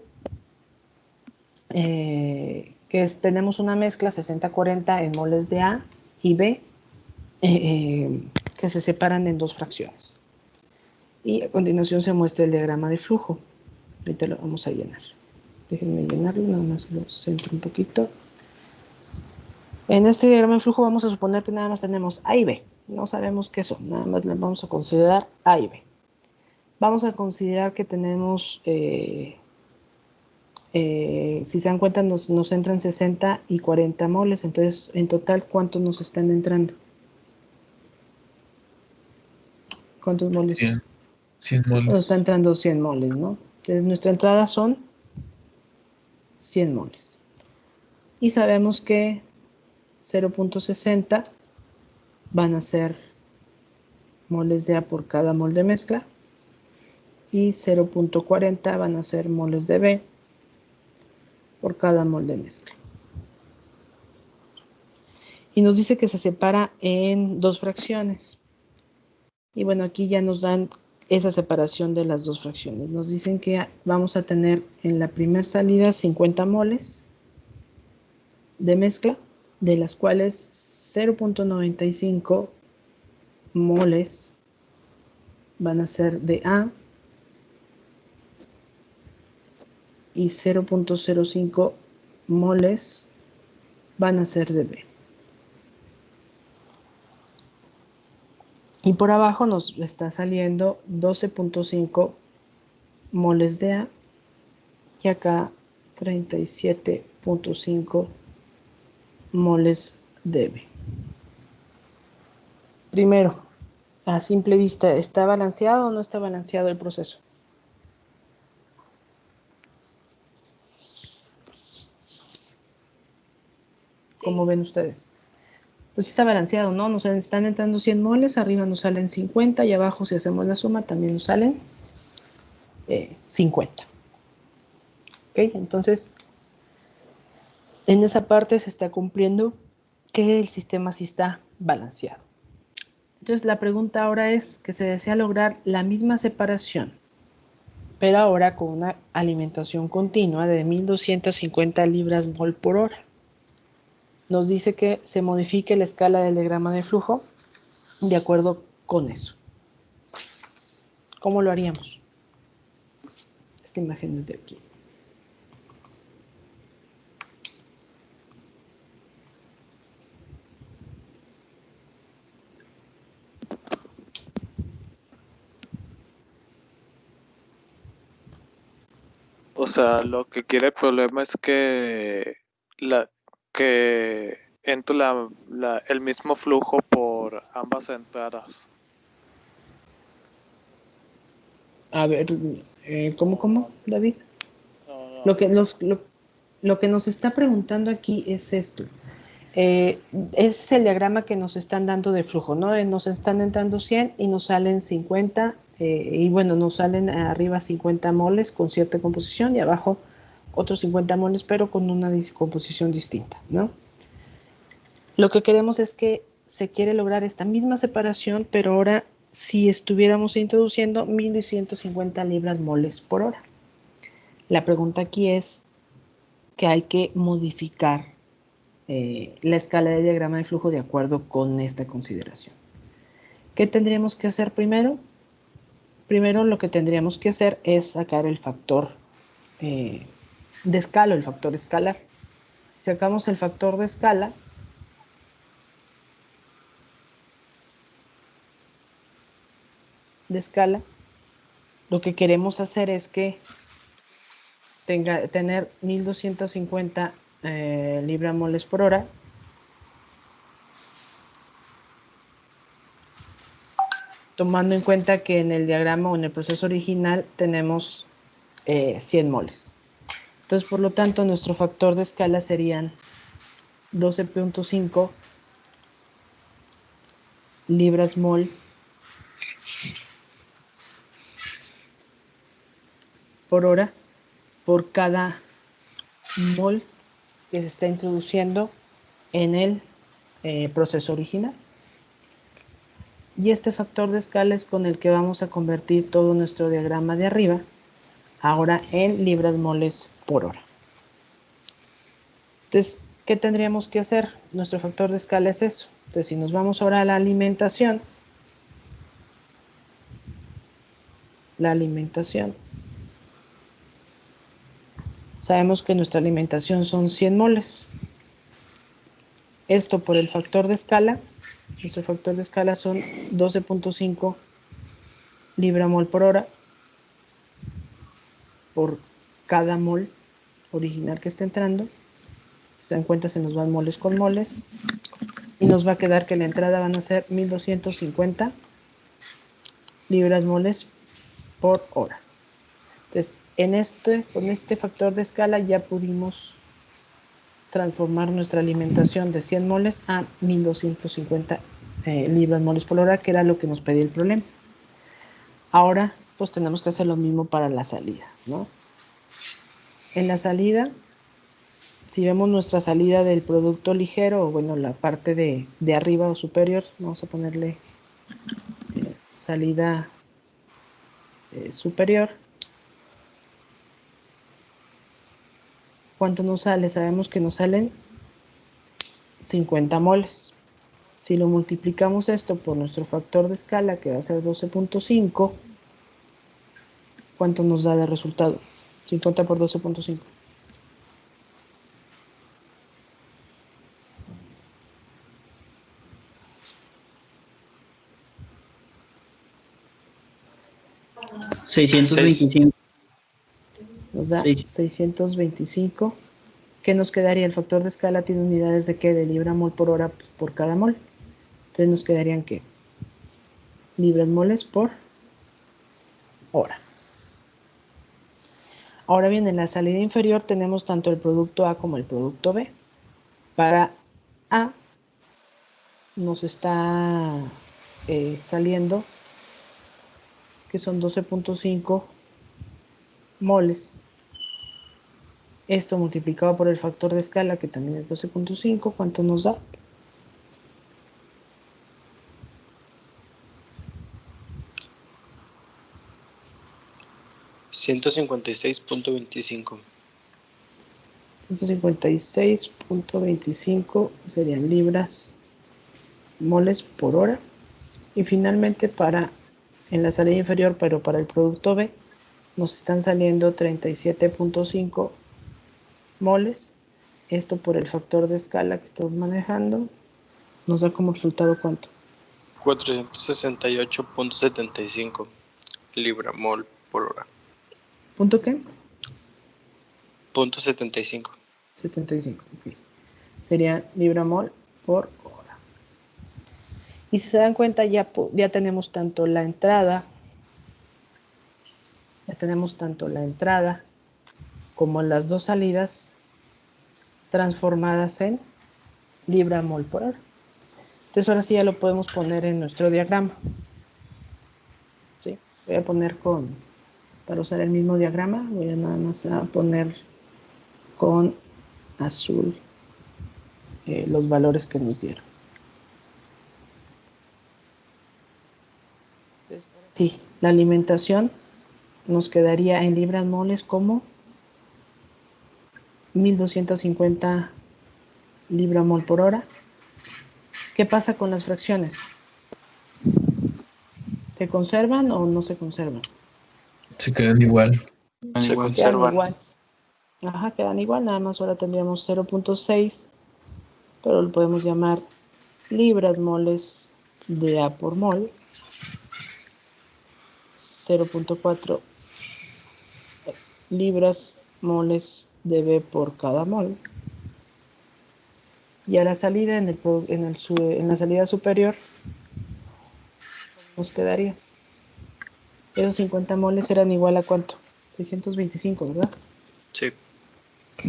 tenemos una mezcla 60-40 en moles de A y B, que se separan en dos fracciones. Y a continuación se muestra el diagrama de flujo. Ahorita lo vamos a llenar. Déjenme llenarlo, nada más lo centro un poquito. En este diagrama de flujo vamos a suponer que nada más tenemos A y B. No sabemos qué son, nada más le vamos a considerar A y B. Vamos a considerar que tenemos, si se dan cuenta, nos entran 60 y 40 moles. Entonces, en total, ¿cuántos nos están entrando? ¿Cuántos moles? 100 Nos moles. está entrando 100 moles, ¿no? Entonces, nuestra entrada son 100 moles. Y sabemos que 0.60 van a ser moles de A por cada mol de mezcla. Y 0.40 van a ser moles de B por cada mol de mezcla. Y nos dice que se separa en dos fracciones. Y bueno, aquí ya nos dan esa separación de las dos fracciones. Nos dicen que vamos a tener en la primera salida 50 moles de mezcla, de las cuales 0.95 moles van a ser de A y 0.05 moles van a ser de B. Y por abajo nos está saliendo 12.5 moles de A y acá 37.5 moles de B. Primero, a simple vista, ¿está balanceado o no está balanceado el proceso? ¿Cómo ven ustedes? Pues sí está balanceado, ¿no? Nos están entrando 100 moles, arriba nos salen 50 y abajo, si hacemos la suma, también nos salen 50. ¿Ok? Entonces, en esa parte se está cumpliendo que el sistema sí está balanceado. Entonces, la pregunta ahora es que se desea lograr la misma separación, pero ahora con una alimentación continua de 1250 libras mol por hora. Nos dice que se modifique la escala del diagrama de flujo de acuerdo con eso. ¿Cómo lo haríamos? Esta imagen es de aquí. O sea, lo que quiere el problema es que entre el mismo flujo por ambas entradas. A ver, ¿cómo, David? No. Lo que nos está preguntando aquí es esto. Ese es el diagrama que nos están dando de flujo, ¿no? Nos están entrando 100 y nos salen 50, y bueno, nos salen arriba 50 moles con cierta composición y abajo otros 50 moles, pero con una composición distinta, ¿no? Lo que queremos es que se quiere lograr esta misma separación, pero ahora si estuviéramos introduciendo 1250 libras moles por hora. La pregunta aquí es que hay que modificar la escala de diagrama de flujo de acuerdo con esta consideración. ¿Qué tendríamos que hacer primero? Primero lo que tendríamos que hacer es sacar el factor de escala, el factor escalar. Si sacamos el factor de escala, lo que queremos hacer es que tener 1250 libras moles por hora tomando en cuenta que en el diagrama o en el proceso original tenemos 100 moles. Entonces, por lo tanto, nuestro factor de escala serían 12.5 libras mol por hora por cada mol que se está introduciendo en el proceso original. Y este factor de escala es con el que vamos a convertir todo nuestro diagrama de arriba ahora en libras moles por hora. Entonces, ¿qué tendríamos que hacer? Nuestro factor de escala es eso. Entonces, si nos vamos ahora a la alimentación, sabemos que nuestra alimentación son 100 moles. Esto por el factor de escala, nuestro factor de escala son 12.5 libra mol por hora por cada mol original que está entrando. Si se dan cuenta, se nos van moles con moles y nos va a quedar que la entrada van a ser 1250 libras moles por hora. Entonces, con este factor de escala ya pudimos transformar nuestra alimentación de 100 moles a 1250 libras moles por hora, que era lo que nos pedía el problema. Ahora, pues tenemos que hacer lo mismo para la salida, ¿no? En la salida, si vemos nuestra salida del producto ligero, o bueno, la parte de arriba o superior, vamos a ponerle salida superior. ¿Cuánto nos sale? Sabemos que nos salen 50 moles. Si lo multiplicamos esto por nuestro factor de escala, que va a ser 12.5, ¿cuánto nos da de resultado? 50 por 12.5. $625. Nos da Sí. 625. ¿Qué nos quedaría? El factor de escala tiene unidades de ¿qué? De libra mol por hora por cada mol. Entonces nos quedarían ¿qué? Libras moles por hora. Ahora bien, en la salida inferior tenemos tanto el producto A como el producto B. Para A nos está saliendo que son 12.5 moles. Esto multiplicado por el factor de escala, que también es 12.5, ¿cuánto nos da? $156.25. 156.25 serían libras moles por hora. Y finalmente en la salida inferior, pero para el producto B, nos están saliendo 37.5 moles. Esto por el factor de escala que estamos manejando, nos da como resultado ¿cuánto? 468.75 libra mol por hora. ¿Punto qué? Punto 75. 75, ok. Sería libra mol por hora. Y si se dan cuenta, ya tenemos tanto la entrada, como las dos salidas transformadas en libra mol por hora. Entonces ahora sí ya lo podemos poner en nuestro diagrama. ¿Sí? Voy a poner para usar el mismo diagrama, voy a nada más a poner con azul los valores que nos dieron. Entonces, sí, la alimentación nos quedaría en libras moles como 1250 libra mol por hora. ¿Qué pasa con las fracciones? ¿Se conservan o no se conservan? Se quedan igual. Se Igual. Quedan conservan. igual. Ajá, quedan igual, nada más ahora tendríamos 0.6, pero lo podemos llamar libras moles de A por mol, 0.4 libras moles de B por cada mol. Y a la salida, en la salida superior, nos quedaría. Esos 50 moles eran igual a ¿cuánto? 625, ¿verdad? Sí.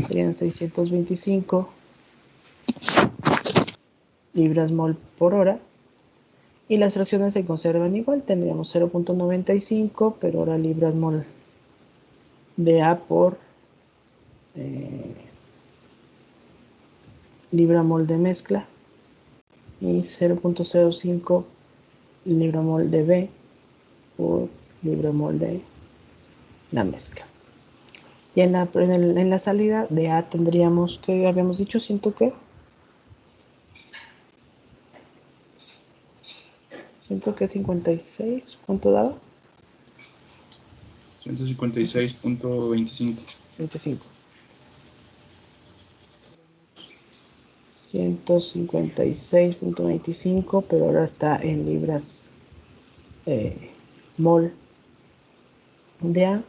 Serían 625 libras mol por hora. Y las fracciones se conservan igual. Tendríamos 0.95, pero ahora libras mol dA por libra-mol de mezcla y 0.05 libra-mol de B por libra-mol de la mezcla. Y en la salida de A tendríamos que, habíamos dicho, siento que 56, ¿cuánto daba? 156.25. 25. 156.25, pero ahora está en libras mol de A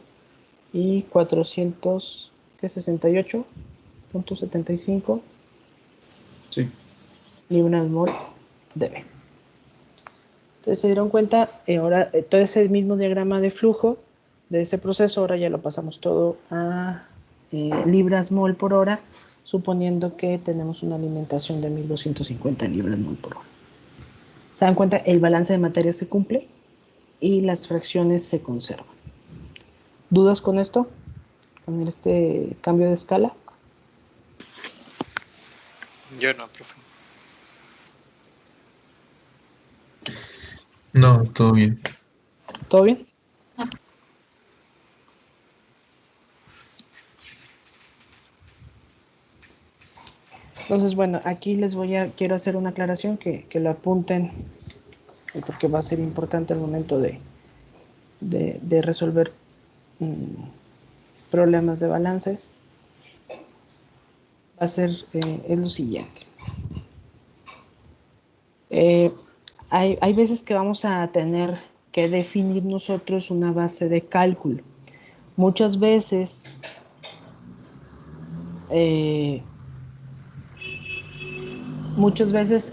y 468.75 Sí. libras mol de B. Entonces se dieron cuenta, ahora todo ese mismo diagrama de flujo de este proceso, ahora ya lo pasamos todo a libras mol por hora, suponiendo que tenemos una alimentación de 1250 libras mol por hora. Se dan cuenta, el balance de materia se cumple y las fracciones se conservan. ¿Dudas con esto? ¿Con este cambio de escala? Yo no, profe. No, todo bien. ¿Todo bien? Entonces, bueno, aquí quiero hacer una aclaración que lo apunten, porque va a ser importante al momento de resolver problemas de balances. Va a ser es lo siguiente. Hay veces que vamos a tener que definir nosotros una base de cálculo. Muchas veces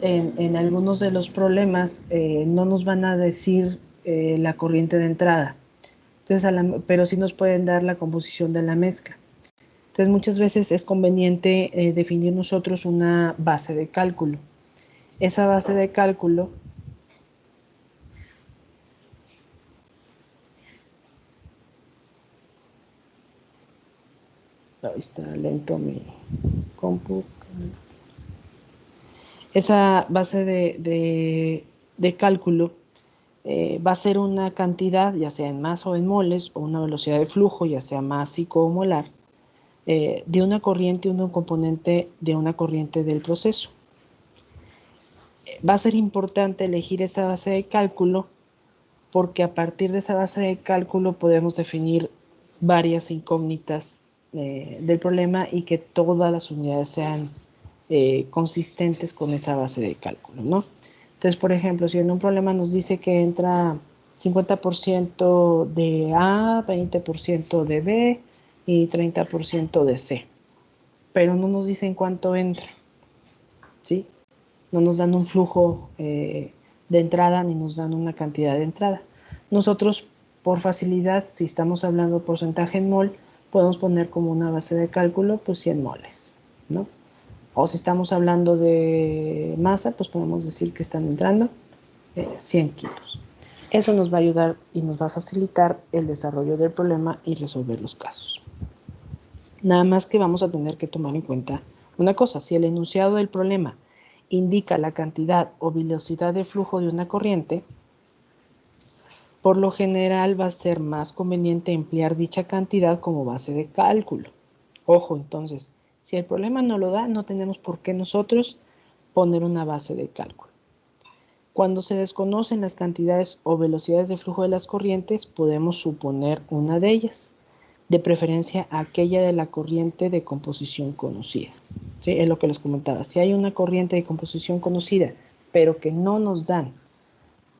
en algunos de los problemas no nos van a decir la corriente de entrada. Entonces, pero sí nos pueden dar la composición de la mezcla. Entonces, muchas veces es conveniente definir nosotros una base de cálculo. Esa base de cálculo ahí está lento mi compu. Esa base de cálculo va a ser una cantidad, ya sea en masa o en moles, o una velocidad de flujo, ya sea másico o molar, de una corriente o un componente de una corriente del proceso. Va a ser importante elegir esa base de cálculo porque a partir de esa base de cálculo podemos definir varias incógnitas del problema y que todas las unidades sean consistentes con esa base de cálculo, ¿no? Entonces, por ejemplo, si en un problema nos dice que entra 50% de A, 20% de B y 30% de C, pero no nos dicen cuánto entra, ¿sí? No nos dan un flujo de entrada ni nos dan una cantidad de entrada. Nosotros, por facilidad, si estamos hablando de porcentaje en mol, podemos poner como una base de cálculo, pues 100 moles, ¿no? O si estamos hablando de masa, pues podemos decir que están entrando 100 kilos. Eso nos va a ayudar y nos va a facilitar el desarrollo del problema y resolver los casos. Nada más que vamos a tener que tomar en cuenta una cosa. Si el enunciado del problema indica la cantidad o velocidad de flujo de una corriente, por lo general va a ser más conveniente emplear dicha cantidad como base de cálculo. Ojo, entonces, si el problema no lo da, no tenemos por qué nosotros poner una base de cálculo. Cuando se desconocen las cantidades o velocidades de flujo de las corrientes, podemos suponer una de ellas, de preferencia aquella de la corriente de composición conocida. ¿Sí? Es lo que les comentaba. Si hay una corriente de composición conocida, pero que no nos dan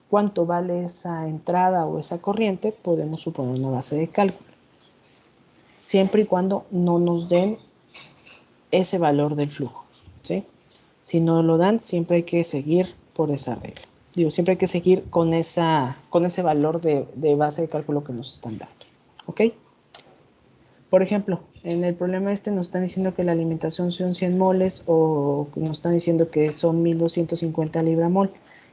cuánto vale esa entrada o esa corriente, podemos suponer una base de cálculo. Siempre y cuando no nos den ese valor del flujo, ¿sí? Si no lo dan, siempre hay que seguir por esa regla. Siempre hay que seguir con ese valor de base de cálculo que nos están dando, ¿ok? Por ejemplo, en el problema nos están diciendo que la alimentación son 100 moles o nos están diciendo que son 1250 libra-mol.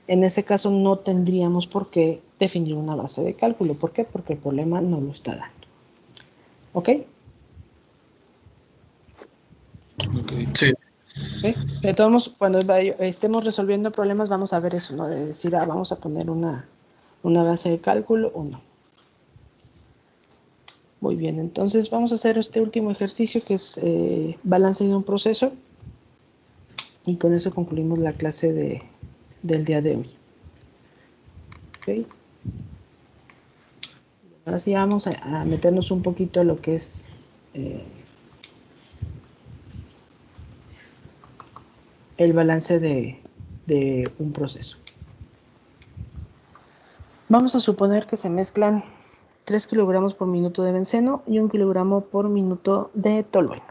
En ese caso no tendríamos por qué definir una base de cálculo. ¿Por qué? Porque el problema no lo está dando. ¿Ok? Ok. Sí. ¿Sí? De todos modos, cuando estemos resolviendo problemas, vamos a ver eso, ¿no? De decir, vamos a poner una base de cálculo o no. Muy bien, entonces vamos a hacer este último ejercicio que es balance de un proceso. Y con eso concluimos la clase del día de hoy. ¿Ok? Ahora sí vamos a meternos un poquito a lo que es el balance de un proceso. Vamos a suponer que se mezclan 3 kilogramos por minuto de benceno y 1 kilogramo por minuto de tolueno.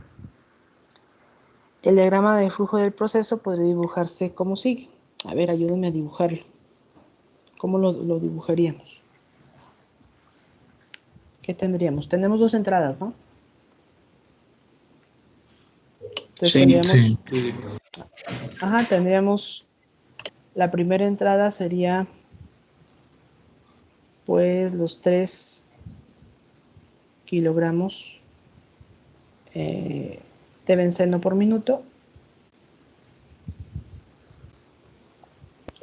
El diagrama de flujo del proceso podría dibujarse como sigue. A ver, ayúdenme a dibujarlo. ¿Cómo lo dibujaríamos? ¿Qué tendríamos? Tenemos dos entradas, ¿no? Entonces Sí, tendríamos, Sí. tendríamos la primera entrada sería pues los 3 kilogramos de benceno por minuto,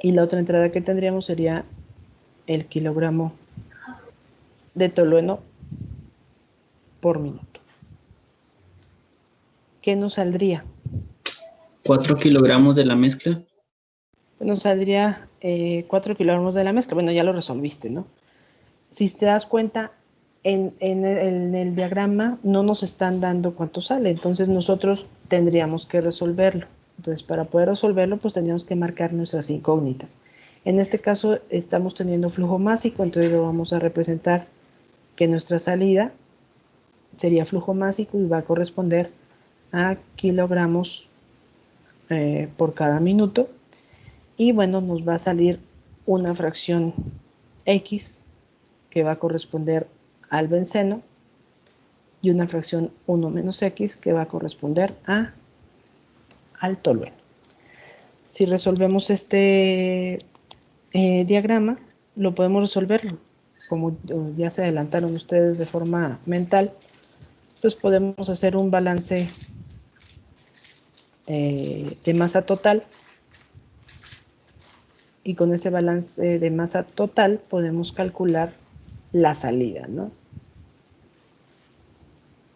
y la otra entrada que tendríamos sería el kilogramo de tolueno por minuto. ¿Qué nos saldría? 4 kilogramos de la mezcla. Nos saldría 4 kilogramos de la mezcla. Bueno, ya lo resolviste, ¿no? Si te das cuenta, en el diagrama no nos están dando cuánto sale, entonces nosotros tendríamos que resolverlo. Entonces, para poder resolverlo, pues tendríamos que marcar nuestras incógnitas. En este caso, estamos teniendo flujo másico, entonces lo vamos a representar que nuestra salida sería flujo másico y va a corresponder a kilogramos por cada minuto. Y bueno, nos va a salir una fracción X que va a corresponder al benceno y una fracción 1 menos X que va a corresponder al tolueno. Si resolvemos este diagrama, lo podemos resolver como ya se adelantaron ustedes de forma mental, pues podemos hacer un balance de masa total, y con ese balance de masa total podemos calcular la salida, ¿no?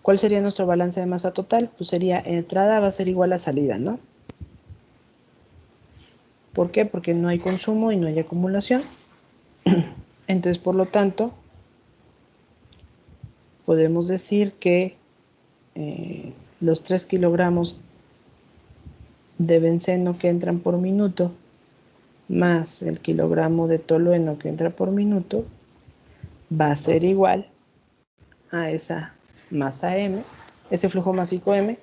¿Cuál sería nuestro balance de masa total? Pues sería entrada va a ser igual a salida, ¿no? ¿Por qué? Porque no hay consumo y no hay acumulación. Entonces, por lo tanto, podemos decir que los 3 kilogramos de benceno que entran por minuto más el kilogramo de tolueno que entra por minuto va a ser igual a esa masa M, ese flujo másico M,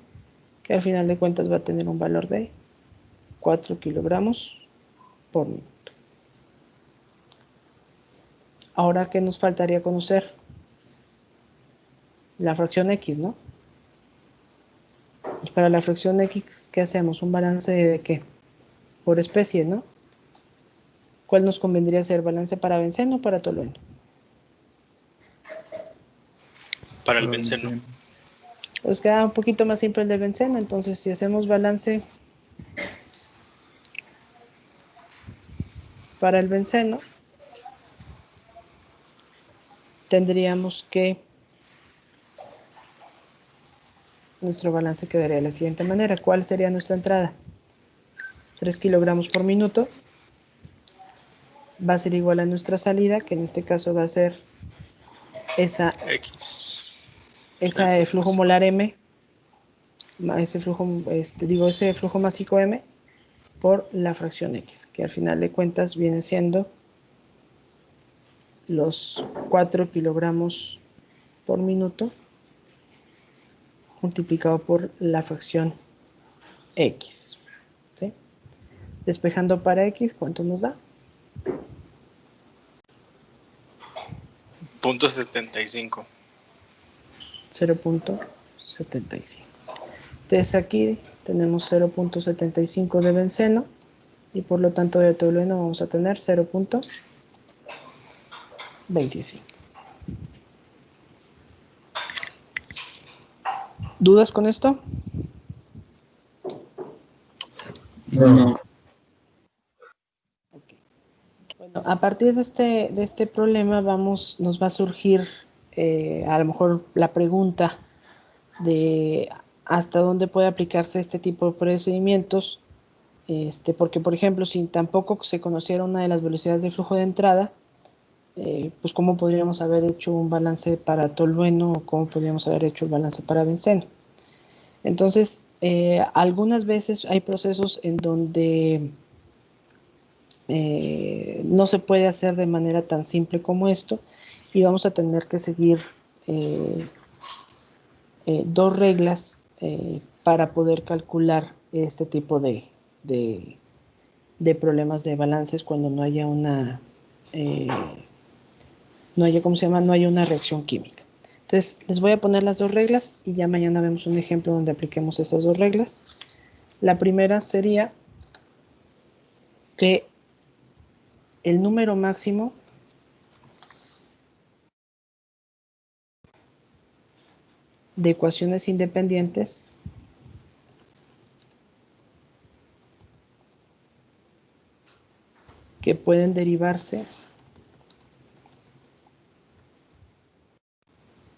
que al final de cuentas va a tener un valor de 4 kilogramos por minuto. Ahora, ¿qué nos faltaría conocer? La fracción X, ¿no? Y para la fracción X, ¿qué hacemos? Un balance de ¿qué? Por especie, ¿no? ¿Cuál nos convendría hacer? ¿Balance para benceno o para tolueno? Para el benceno. Pues queda un poquito más simple el de benceno, entonces si hacemos balance para el benceno, tendríamos que nuestro balance quedaría de la siguiente manera. ¿Cuál sería nuestra entrada? 3 kilogramos por minuto va a ser igual a nuestra salida, que en este caso va a ser esa X. ese flujo molar M, ese flujo másico M por la fracción X, que al final de cuentas viene siendo los 4 kilogramos por minuto multiplicado por la fracción X. ¿Sí? Despejando para X, ¿cuánto nos da? 0.75. 0.75. Entonces aquí tenemos 0.75 de benceno y por lo tanto de tolueno vamos a tener 0.25. ¿Dudas con esto? No. Ok. Bueno, a partir de este problema nos va a surgir a lo mejor la pregunta de hasta dónde puede aplicarse este tipo de procedimientos, porque por ejemplo, si tampoco se conociera una de las velocidades de flujo de entrada, pues cómo podríamos haber hecho un balance para tolueno o cómo podríamos haber hecho el balance para benceno. Entonces, algunas veces hay procesos en donde no se puede hacer de manera tan simple como esto y vamos a tener que seguir dos reglas para poder calcular este tipo de problemas de balances cuando no haya una no haya una reacción química. Entonces, les voy a poner las dos reglas y ya mañana vemos un ejemplo donde apliquemos esas dos reglas. La primera sería que el número máximo de ecuaciones independientes que pueden derivarse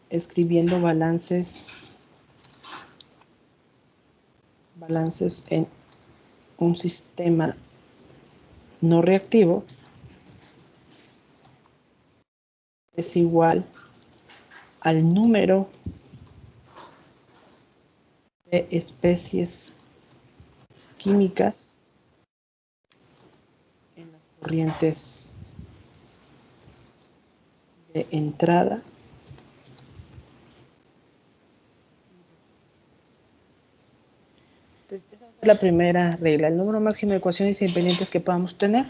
escribiendo balances en un sistema no reactivo es igual al número de especies químicas en las corrientes de entrada Entonces, esa es la primera regla, el número máximo de ecuaciones independientes que podamos tener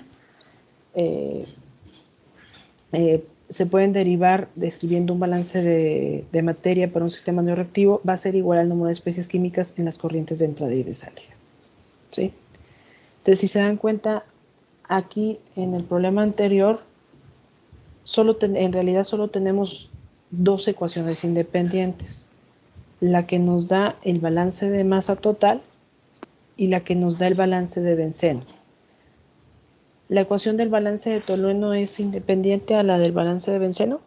se pueden derivar describiendo un balance de materia para un sistema no reactivo, va a ser igual al número de especies químicas en las corrientes de entrada y de salida. ¿Sí? Entonces, si se dan cuenta, aquí en el problema anterior, en realidad solo tenemos dos ecuaciones independientes, la que nos da el balance de masa total y la que nos da el balance de benceno. ¿La ecuación del balance de tolueno es independiente a la del balance de benceno?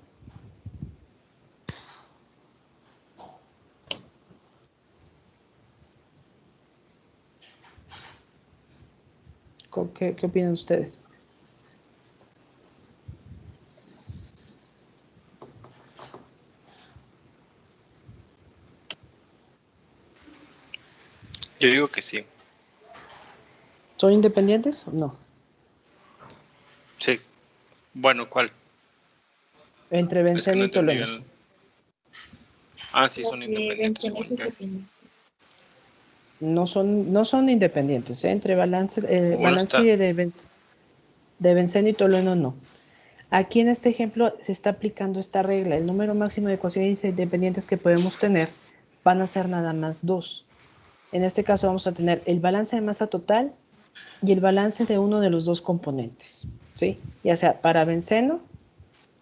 ¿Qué opinan ustedes? Yo digo que sí. ¿Son independientes o no? Sí. Bueno, ¿cuál? Entre Es que benceno no y entendí tolueno. bien. Ah, sí, son Porque independientes. benceno es ¿Por qué? independiente. No son independientes. Entre balance Uno está. de benceno y tolueno no. Aquí en este ejemplo se está aplicando esta regla. El número máximo de ecuaciones independientes que podemos tener van a ser nada más dos. En este caso vamos a tener el balance de masa total y el balance de uno de los dos componentes, ¿sí? Ya sea para benceno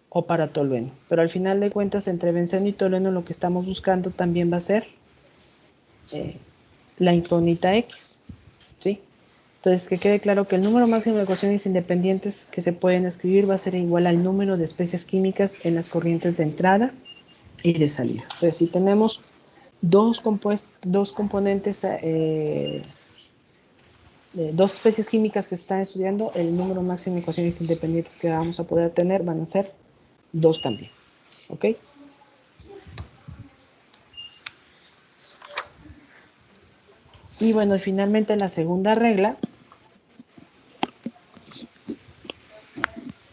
o para tolueno. Pero al final de cuentas, entre benceno y tolueno lo que estamos buscando también va a ser la incógnita X, ¿sí? Entonces, que quede claro que el número máximo de ecuaciones independientes que se pueden escribir va a ser igual al número de especies químicas en las corrientes de entrada y de salida. Entonces, si tenemos dos componentes, dos especies químicas que se están estudiando, el número máximo de ecuaciones independientes que vamos a poder tener van a ser dos también. ¿Ok? Y bueno, finalmente la segunda regla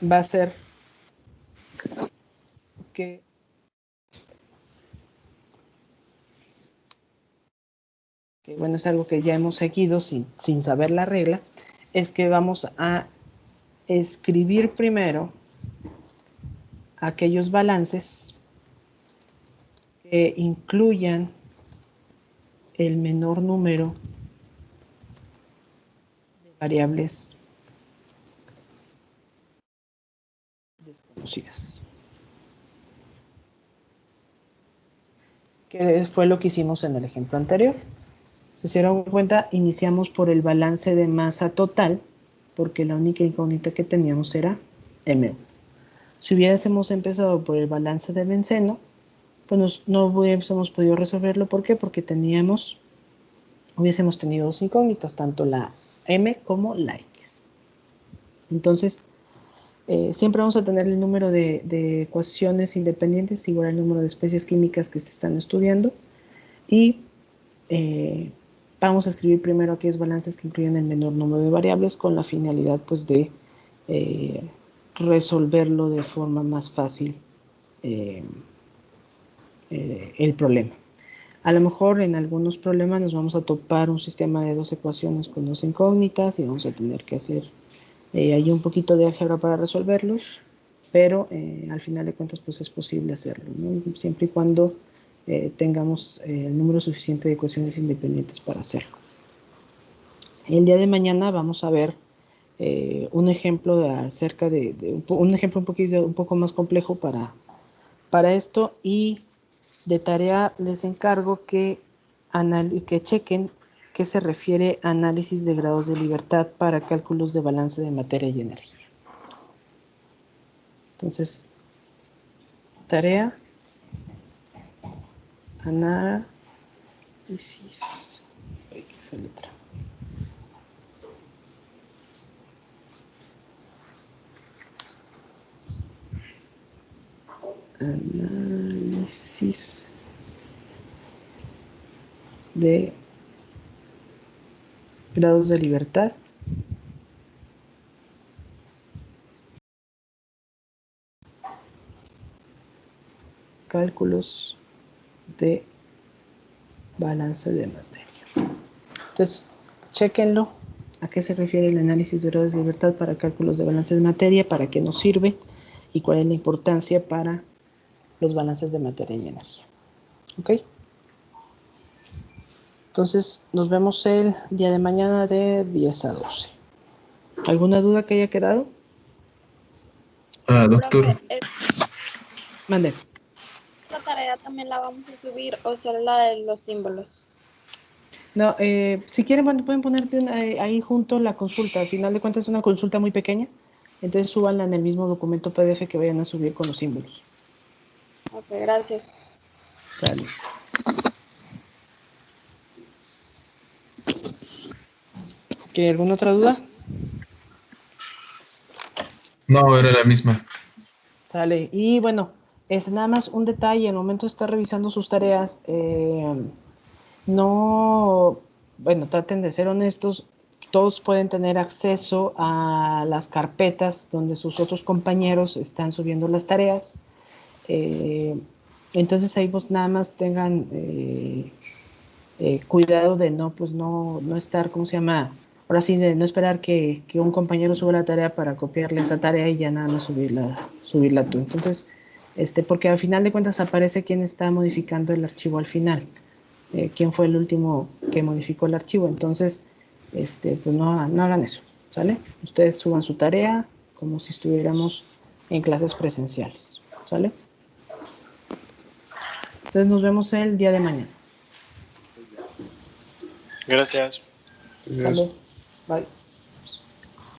va a ser que bueno, es algo que ya hemos seguido sin saber la regla, es que vamos a escribir primero aquellos balances que incluyan el menor número de variables desconocidas. que fue lo que hicimos en el ejemplo anterior. Si se dieron cuenta, iniciamos por el balance de masa total, porque la única incógnita que teníamos era M1. Si hubiésemos empezado por el balance de benceno, pues no hubiésemos podido resolverlo. ¿Por qué? Porque hubiésemos tenido dos incógnitas, tanto la M como la X. Entonces, siempre vamos a tener el número de ecuaciones independientes igual al número de especies químicas que se están estudiando, y vamos a escribir primero aquellos balances que incluyen el menor número de variables con la finalidad pues de resolverlo de forma más fácil el problema. A lo mejor en algunos problemas nos vamos a topar un sistema de dos ecuaciones con dos incógnitas y vamos a tener que hacer hay un poquito de álgebra para resolverlos, pero al final de cuentas pues es posible hacerlo, ¿no? Siempre y cuando tengamos el número suficiente de ecuaciones independientes para hacerlo. El día de mañana vamos a ver un ejemplo acerca un ejemplo un poco más complejo para esto, y de tarea les encargo que chequen qué se refiere a análisis de grados de libertad para cálculos de balance de materia y energía. Entonces, tarea, análisis, análisis de grados de libertad cálculos de balance de materia. Entonces, chequenlo. ¿A qué se refiere el análisis de grados de libertad para cálculos de balance de materia? ¿Para qué nos sirve? ¿Y cuál es la importancia para los balances de materia y energía? ¿Ok? Entonces, nos vemos el día de mañana de 10 a 12. ¿Alguna duda que haya quedado? Doctor, Profe, Mande. ¿esta tarea también la vamos a subir o solo la de los símbolos? No, si quieren pueden ponerte ahí junto la consulta. Al final de cuentas es una consulta muy pequeña. Entonces súbanla en el mismo documento PDF que vayan a subir con los símbolos. Ok, gracias. Sale. ¿Qué, alguna otra duda? no, era la misma. Sale. Y bueno, es nada más un detalle. Al momento de estar revisando sus tareas, traten de ser honestos. Todos pueden tener acceso a las carpetas donde sus otros compañeros están subiendo las tareas. Entonces ahí pues nada más tengan cuidado de no estar, ¿cómo se llama? Ahora sí, de no esperar que un compañero suba la tarea para copiarle esa tarea y ya nada más subirla tú. Entonces, porque al final de cuentas aparece quién está modificando el archivo al final, quién fue el último que modificó el archivo. Entonces, pues no hagan eso, ¿sale? Ustedes suban su tarea como si estuviéramos en clases presenciales, ¿sale? Entonces nos vemos el día de mañana. Gracias. Gracias. ¿Sale? Bye.